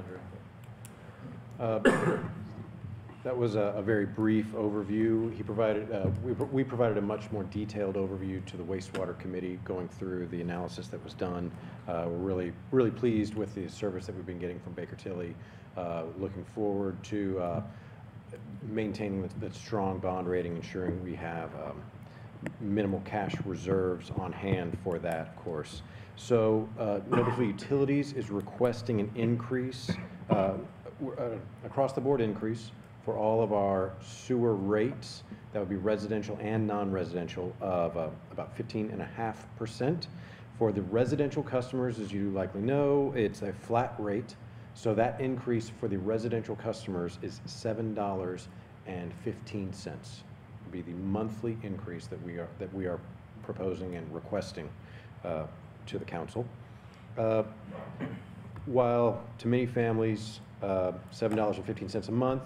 Andre. That was a very brief overview. He provided, we provided a much more detailed overview to the wastewater committee going through the analysis that was done. We're really pleased with the service that we've been getting from Baker Tilly. Looking forward to maintaining the strong bond rating, ensuring we have minimal cash reserves on hand for that, of course. So Noblesville Utilities is requesting an increase, across the board increase, for all of our sewer rates, that would be residential and non-residential, of about 15.5%. For the residential customers, as you likely know, it's a flat rate. So that increase for the residential customers is $7.15. Would be the monthly increase that we are proposing and requesting to the council. while to many families, $7.15 a month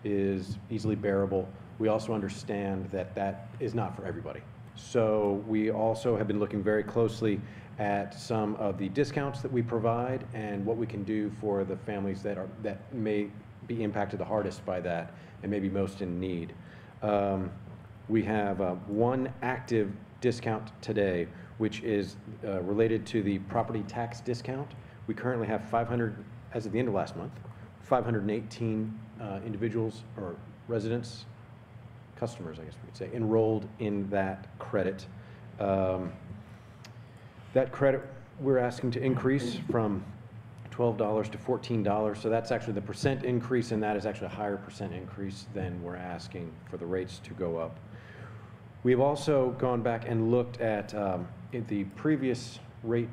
is easily bearable, we also understand that that is not for everybody. So we also have been looking very closely at some of the discounts that we provide and what we can do for the families that may be impacted the hardest by that and maybe most in need. We have one active discount today, which is related to the property tax discount. We currently have 500, as of the end of last month, 518 individuals or residents, customers, I guess we could say, enrolled in that credit. That credit we're asking to increase from $12 to $14. So that's actually the percent increase, and that is actually a higher percent increase than we're asking for the rates to go up. We've also gone back and looked at the previous rate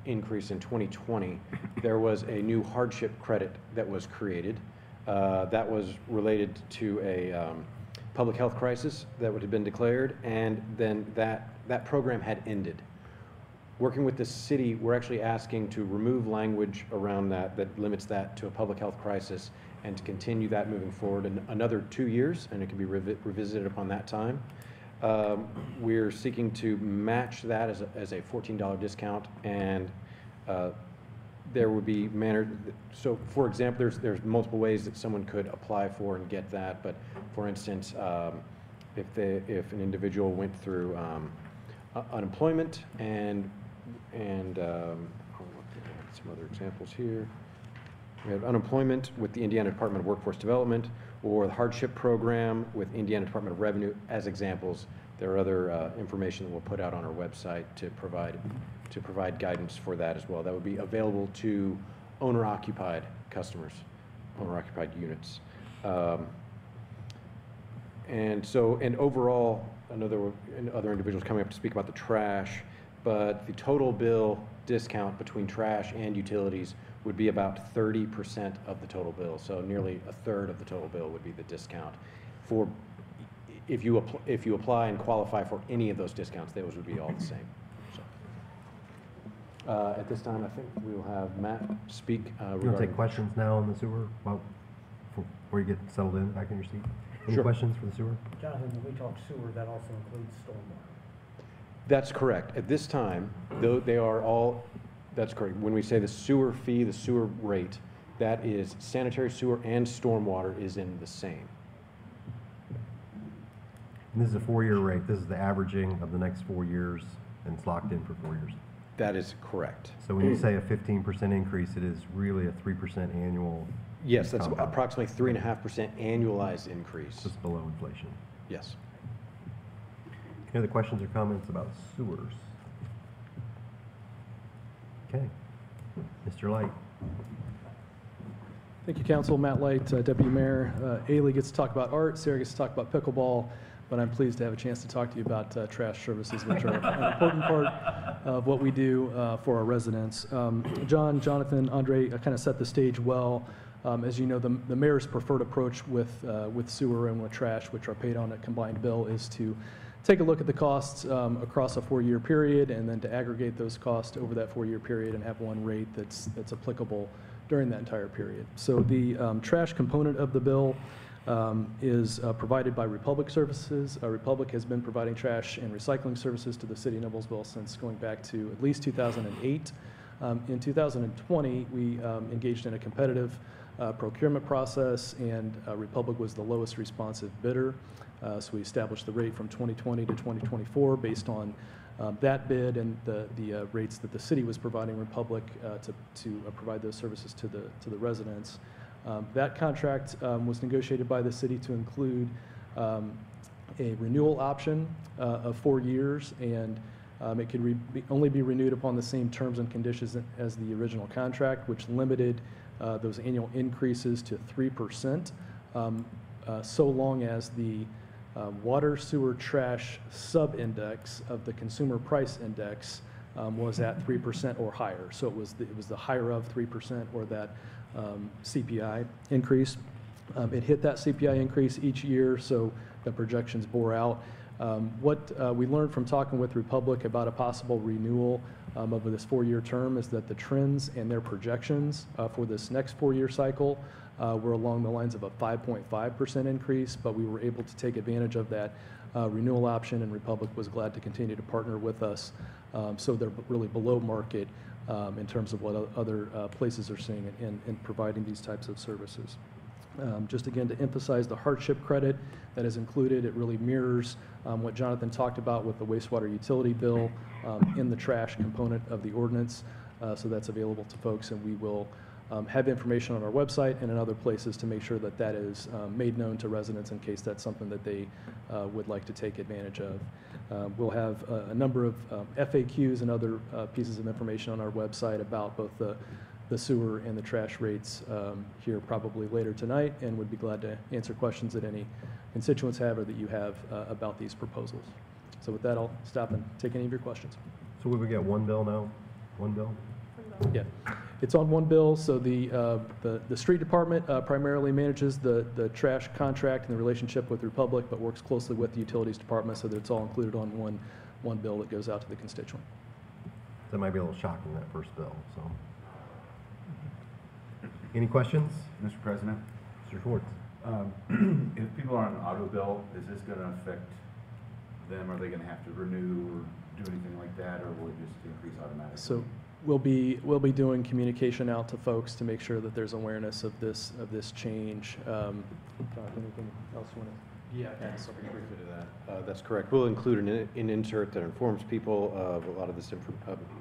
increase in 2020. There was a new hardship credit that was created. That was related to a public health crisis that would have been declared, and then that program had ended. Working with the city, we're actually asking to remove language around that limits that to a public health crisis and to continue that moving forward in another 2 years, and it can be revisited upon that time. We're seeking to match that as a $14 discount, and there would be so for example, there's multiple ways that someone could apply for and get that, but for instance, if an individual went through unemployment and some other examples here. We have unemployment with the Indiana Department of Workforce Development, or the hardship program with Indiana Department of Revenue as examples. There are other information that we'll put out on our website to provide guidance for that as well. That would be available to owner-occupied customers, owner-occupied units. And overall, other individuals coming up to speak about the trash, but the total bill discount between trash and utilities would be about 30% of the total bill. So nearly a third of the total bill would be the discount. For if you apply and qualify for any of those discounts, those would be all the same. So, at this time, I think we will have Matt speak. You want to take questions now on the sewer before you get settled in back in your seat? Any Sure. questions for the sewer? Jonathan, when we talk sewer, that also includes stormwater. That's correct. At this time, though they are all, that's correct. When we say the sewer fee, the sewer rate, that is sanitary sewer and stormwater is in the same. And this is a 4-year rate. This is the averaging of the next 4 years, and it's locked in for 4 years. That is correct. So when you say a 15% increase, it is really a 3% annual. Yes, that's compound. approximately 3.5% annualized increase. Just below inflation. Yes. Any other questions or comments about sewers? Okay. Mr. Light. Thank you, Council. Matt Light, Deputy Mayor. Ailey gets to talk about art, Sarah gets to talk about pickleball, but I'm pleased to have a chance to talk to you about trash services, which are an important part of what we do for our residents. John, Jonathan, Andre kind of set the stage well. As you know, the mayor's preferred approach with sewer and with trash, which are paid on a combined bill, is to take a look at the costs across a 4-year period, and then to aggregate those costs over that 4-year period and have one rate that's applicable during that entire period. So the trash component of the bill is provided by Republic Services. Republic has been providing trash and recycling services to the city of Noblesville since going back to at least 2008. In 2020, we engaged in a competitive procurement process, and Republic was the lowest responsive bidder. So we established the rate from 2020 to 2024 based on that bid and the rates that the city was providing Republic to provide those services to the residents. That contract was negotiated by the city to include a renewal option of 4 years, and it could only be renewed upon the same terms and conditions as the original contract, which limited those annual increases to 3%, so long as the water, sewer, trash sub-index of the consumer price index was at 3% or higher. So it was the higher of 3% or that CPI increase. It hit that CPI increase each year, so the projections bore out. What we learned from talking with Republic about a possible renewal of this 4-year term is that the trends and their projections for this next 4-year cycle were along the lines of a 5.5% increase, but we were able to take advantage of that renewal option, and Republic was glad to continue to partner with us. So they're really below market in terms of what other places are seeing in providing these types of services. Just again to emphasize the hardship credit that is included, it really mirrors what Jonathan talked about with the wastewater utility bill in the trash component of the ordinance. So that's available to folks, and we will have information on our website and in other places to make sure that that is made known to residents in case that's something that they would like to take advantage of. We'll have a number of FAQs and other pieces of information on our website about both the sewer and the trash rates here probably later tonight, and would be glad to answer questions that any constituents have or that you have about these proposals. So with that, I'll stop and take any of your questions. So we would get one bill now? One bill? Yeah, it's on one bill. So the street department primarily manages the trash contract and the relationship with Republic, but works closely with the utilities department so that it's all included on one bill that goes out to the constituent. That might be a little shocking, that first bill, so. Any questions? Mr. President? Mr. Schwartz. If people are on an auto bill, is this going to affect them? Are they going to have to renew or do anything like that, or will it just increase automatically? So we'll be doing communication out to folks to make sure that there's awareness of this change. Jonathan, anything else you want to? Yeah, I can add something briefly to that. That's correct. We'll include an insert that informs people of a lot of this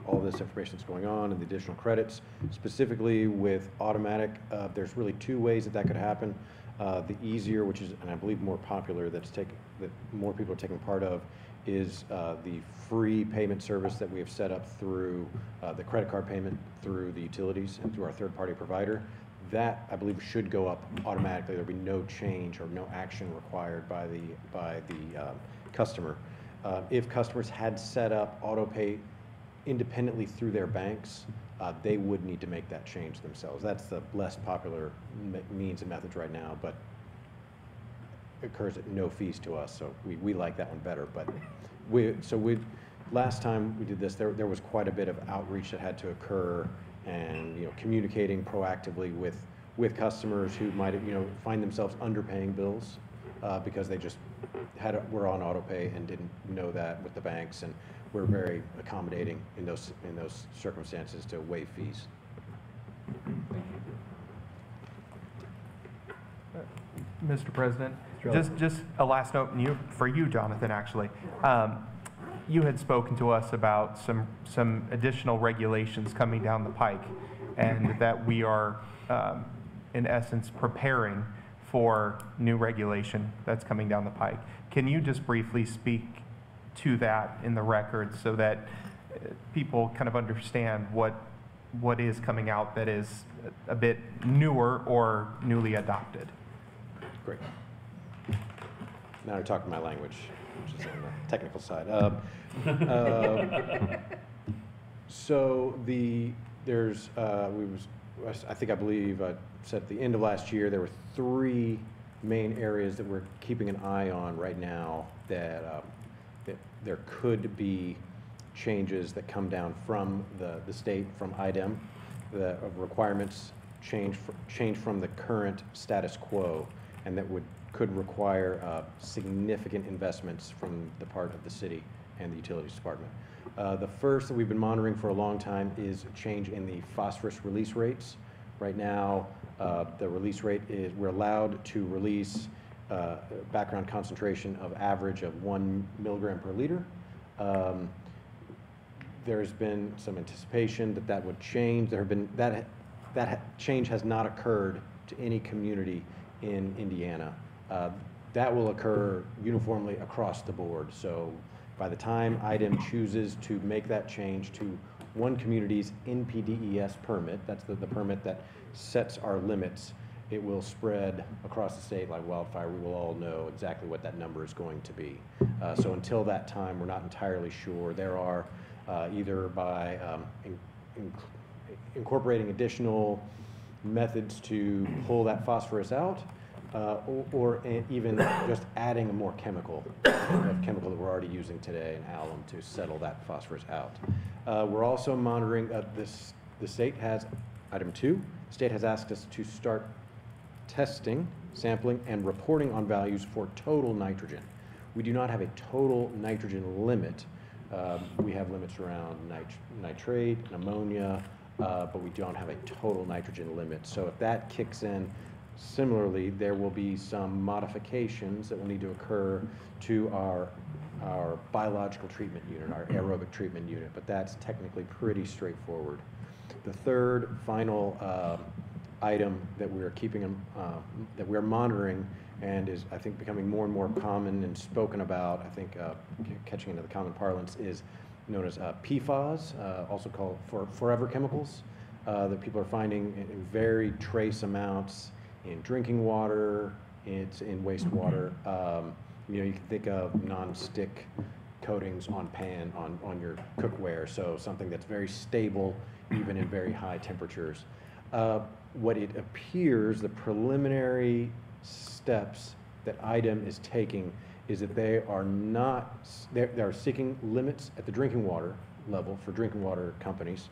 all this information that's going on and the additional credits. Specifically with automatic, there's really 2 ways that could happen. The easier, which is, and I believe more popular, that more people are taking part of, is the free payment service that we have set up through the credit card payment through the utilities and through our third-party provider. That, I believe, should go up automatically. There'll be no change or no action required by the customer. If customers had set up auto pay independently through their banks, they would need to make that change themselves. That's the less popular means and methods right now, but occurs at no fees to us, so we like that one better. But last time we did this, there was quite a bit of outreach that had to occur, and communicating proactively with customers who might find themselves underpaying bills because they just were on auto pay and didn't know that with the banks, and we're very accommodating in those circumstances to waive fees. Mr. President, just a last note for you, Jonathan, actually. You had spoken to us about some additional regulations coming down the pike, and that we are, in essence, preparing for new regulation that's coming down the pike. Can you just briefly speak to that in the record so that people kind of understand what is coming out that is a bit newer or newly adopted? Great. Now you're talking my language, which is on the technical side. So I believe I said at the end of last year, there were 3 main areas that we're keeping an eye on right now that there could be changes that come down from the state, from IDEM, the requirements change from the current status quo, and that could require significant investments from the part of the city and the utilities department. The first that we've been monitoring for a long time is a change in the phosphorus release rates. Right now, the release rate is, we're allowed to release background concentration of average of 1 milligram per liter. There's been some anticipation that would change. That change has not occurred to any community in Indiana. That will occur uniformly across the board. So by the time IDEM chooses to make that change to one community's NPDES permit, that's the permit that sets our limits, it will spread across the state like wildfire. We will all know exactly what that number is going to be. So until that time, we're not entirely sure. There are either by incorporating additional methods to pull that phosphorus out, even just adding more chemical that we're already using today in alum to settle that phosphorus out. We're also monitoring this. The state has, item 2, the state has asked us to start testing, sampling, and reporting on values for total nitrogen. We do not have a total nitrogen limit. We have limits around nitrate and ammonia, but we don't have a total nitrogen limit. So if that kicks in, similarly, there will be some modifications that will need to occur to our biological treatment unit, our aerobic treatment unit, but that's technically pretty straightforward. The third final item that we're that we're monitoring and is, I think, becoming more and more common and spoken about, I think catching into the common parlance, is known as PFAS, also called forever chemicals, that people are finding in very trace amounts in drinking water, it's in wastewater. You can think of non-stick coatings on your cookware, so something that's very stable even in very high temperatures. What it appears, the preliminary steps that IDEM is taking is that they are seeking limits at the drinking water level for drinking water companies.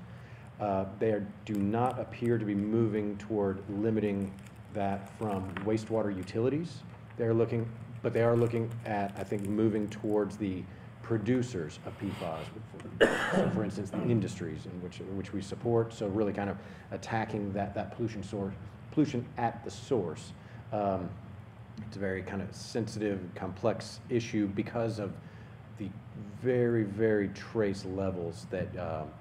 They do not appear to be moving toward limiting that from wastewater utilities. They are looking at, I think, moving towards the producers of PFAS, so for instance, the industries in which we support, so really kind of attacking that pollution at the source. It's a very kind of sensitive, complex issue because of the very, very trace levels that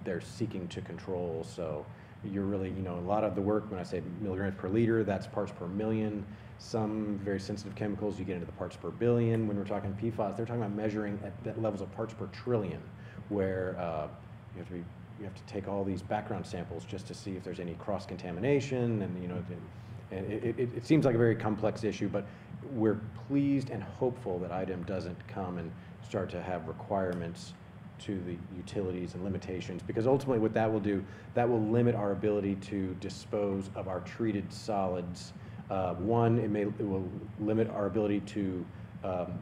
they're seeking to control. So you're really, a lot of the work, when I say milligrams per liter, that's parts per million. Some very sensitive chemicals, you get into the parts per billion. When we're talking PFAS, they're talking about measuring at levels of parts per trillion, where you have to take all these background samples just to see if there's any cross-contamination, and it seems like a very complex issue, but we're pleased and hopeful that IDEM doesn't come and start to have requirements to the utilities and limitations, because ultimately what that will do, that will limit our ability to dispose of our treated solids. One, it will limit our ability to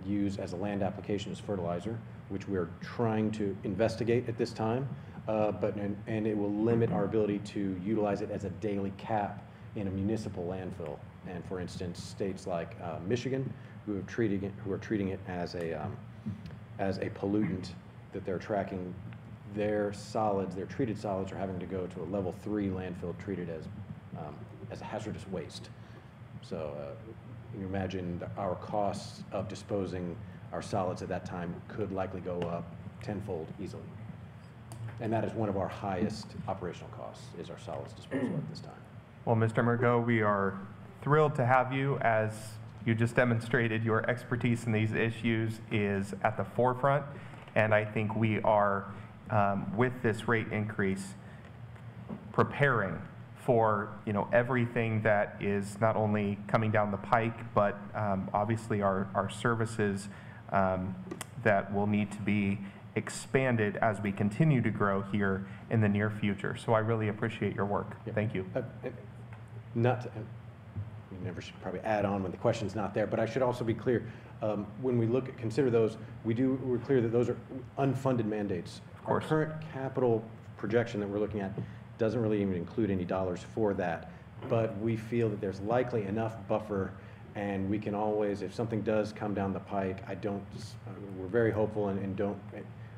use as a land application as fertilizer, which we're trying to investigate at this time, and it will limit our ability to utilize it as a daily cap in a municipal landfill. And for instance, states like Michigan, who are treating it as a pollutant, that they're tracking their solids, their treated solids are having to go to a level 3 landfill treated as a hazardous waste. So you imagine our costs of disposing our solids at that time could likely go up tenfold easily. And that is one of our highest operational costs, is our solids disposal at this time. Well, Mr. Mergo, we are thrilled to have you. As you just demonstrated, your expertise in these issues is at the forefront. And I think we are, with this rate increase, preparing for everything that is not only coming down the pike, but obviously our services that will need to be expanded as we continue to grow here in the near future. So I really appreciate your work. Yeah. Thank you. We never should probably add on when the question's not there, but I should also be clear, when we consider those, we're clear that those are unfunded mandates. Our current capital projection that we're looking at doesn't really even include any dollars for that, but we feel that there's likely enough buffer, and we can always, if something does come down the pike, we're very hopeful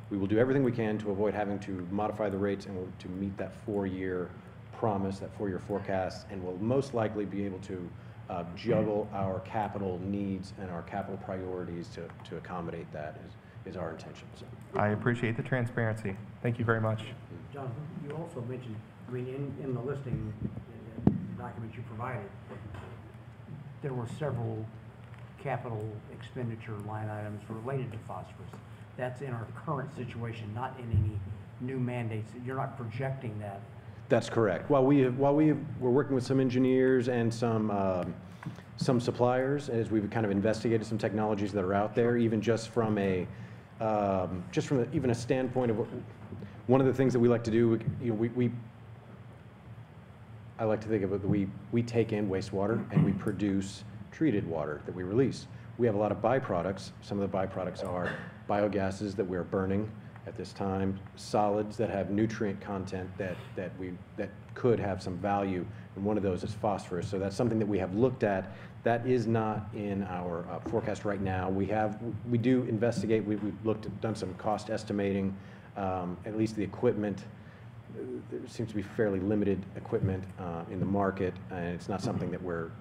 we will do everything we can to avoid having to modify the rates and to meet that 4-year promise, that 4-year forecast, and we'll most likely be able to juggle our capital needs and our capital priorities to accommodate that is our intention. So. I appreciate the transparency. Thank you very much. Jonathan, you also mentioned, in the listing document you provided, there were several capital expenditure line items related to phosphorus. That's in our current situation, not in any new mandates. You're not projecting that. That's correct. While we're working with some engineers and some suppliers, as we've kind of investigated some technologies that are out there, even just from even a standpoint of one of the things that we like to do, I like to think of it, we take in wastewater and we produce treated water that we release. We have a lot of byproducts. Some of the byproducts are biogases that we're burning at this time, solids that have nutrient content that could have some value, and one of those is phosphorus. So that's something that we have looked at. That is not in our forecast right now. We do investigate. We've done some cost estimating. At least the equipment, there seems to be fairly limited equipment in the market, and it's not something that we're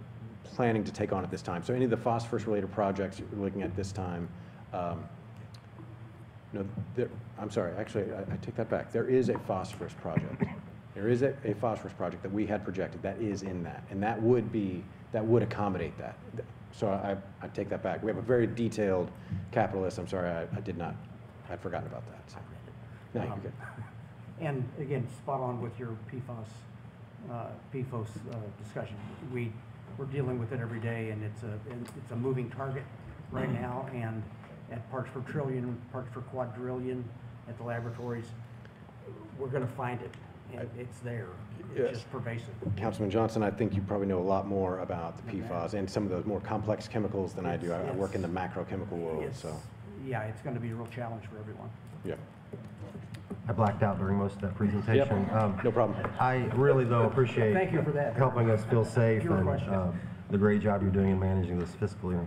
planning to take on at this time. So any of the phosphorus-related projects we're looking at this time, no, I'm sorry, actually, I take that back. There is a phosphorus project. There is a phosphorus project that we had projected that is in that, and that would accommodate that. So I take that back. We have a very detailed capital list. I'm sorry, I'd forgotten about that. So. No, you're good. And again, spot on with your PFOS discussion. We're dealing with it every day, and it's a moving target right now. And at parts per trillion, parts per quadrillion, at the laboratories, we're going to find it, and it's there. It's just pervasive. Councilman Johnson, I think you probably know a lot more about the PFAS and some of those more complex chemicals than I do. I work in the macrochemical world, so. Yeah, it's going to be a real challenge for everyone. Yeah. I blacked out during most of that presentation. Yep. No problem. I really, though, appreciate Thank you for that. helping us feel safe Pure and question. the great job you're doing in managing this fiscally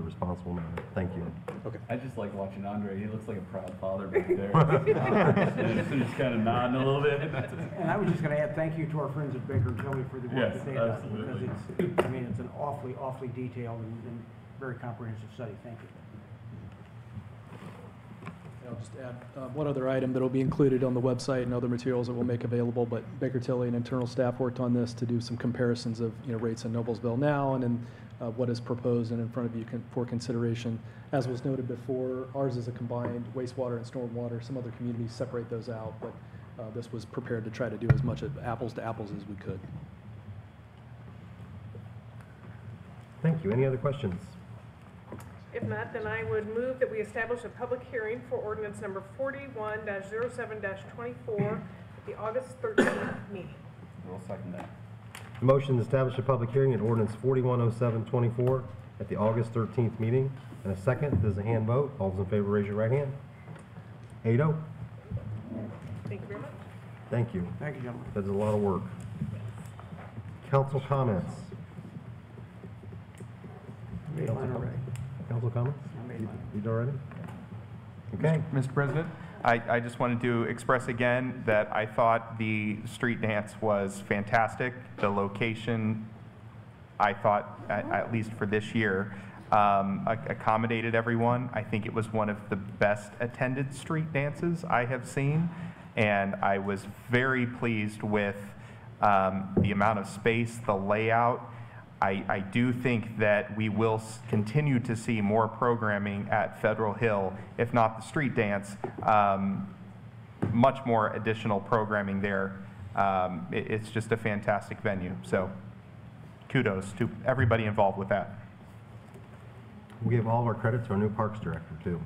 responsible manner. Thank you. Okay. I just like watching Andre. He looks like a proud father back there. Just kind of nodding a little bit. And I was just going to add thank you to our friends at Baker & Tilly for the work that they've done, absolutely. because it's an awfully detailed and very comprehensive study. Thank you. I'll just add one other item that will be included on the website and other materials that we'll make available, but Baker Tilly and internal staff worked on this to do some comparisons of rates in Noblesville now and then what is proposed and in front of you for consideration. As was noted before, ours is a combined wastewater and stormwater. Some other communities separate those out, but this was prepared to try to do as much of apples to apples as we could. Thank you. Any other questions? If not, then I would move that we establish a public hearing for ordinance number 41-07-24 at the August 13th meeting. We'll second that. Motion to establish a public hearing at ordinance 410724 at the August 13th meeting. And a second, this is a hand vote. All those in favor, raise your right hand. 8-0. Thank you very much. Thank you. Thank you, gentlemen. That is a lot of work. Council comments. I made mine already. Council comments? I made mine. You done already? Okay. Mr. President, I just wanted to express again that I thought the street dance was fantastic. The location, I thought, at least for this year, accommodated everyone. I think it was one of the best attended street dances I have seen, and I was very pleased with the amount of space, the layout. I do think that we will continue to see more programming at Federal Hill, if not the street dance, much more additional programming there. It's just a fantastic venue, so kudos to everybody involved with that. We'll give all of our credit to our new Parks Director, too.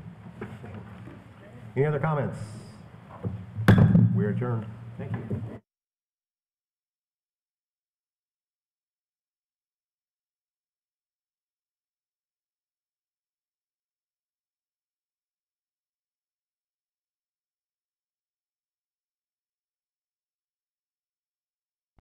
Any other comments? We're adjourned. Thank you.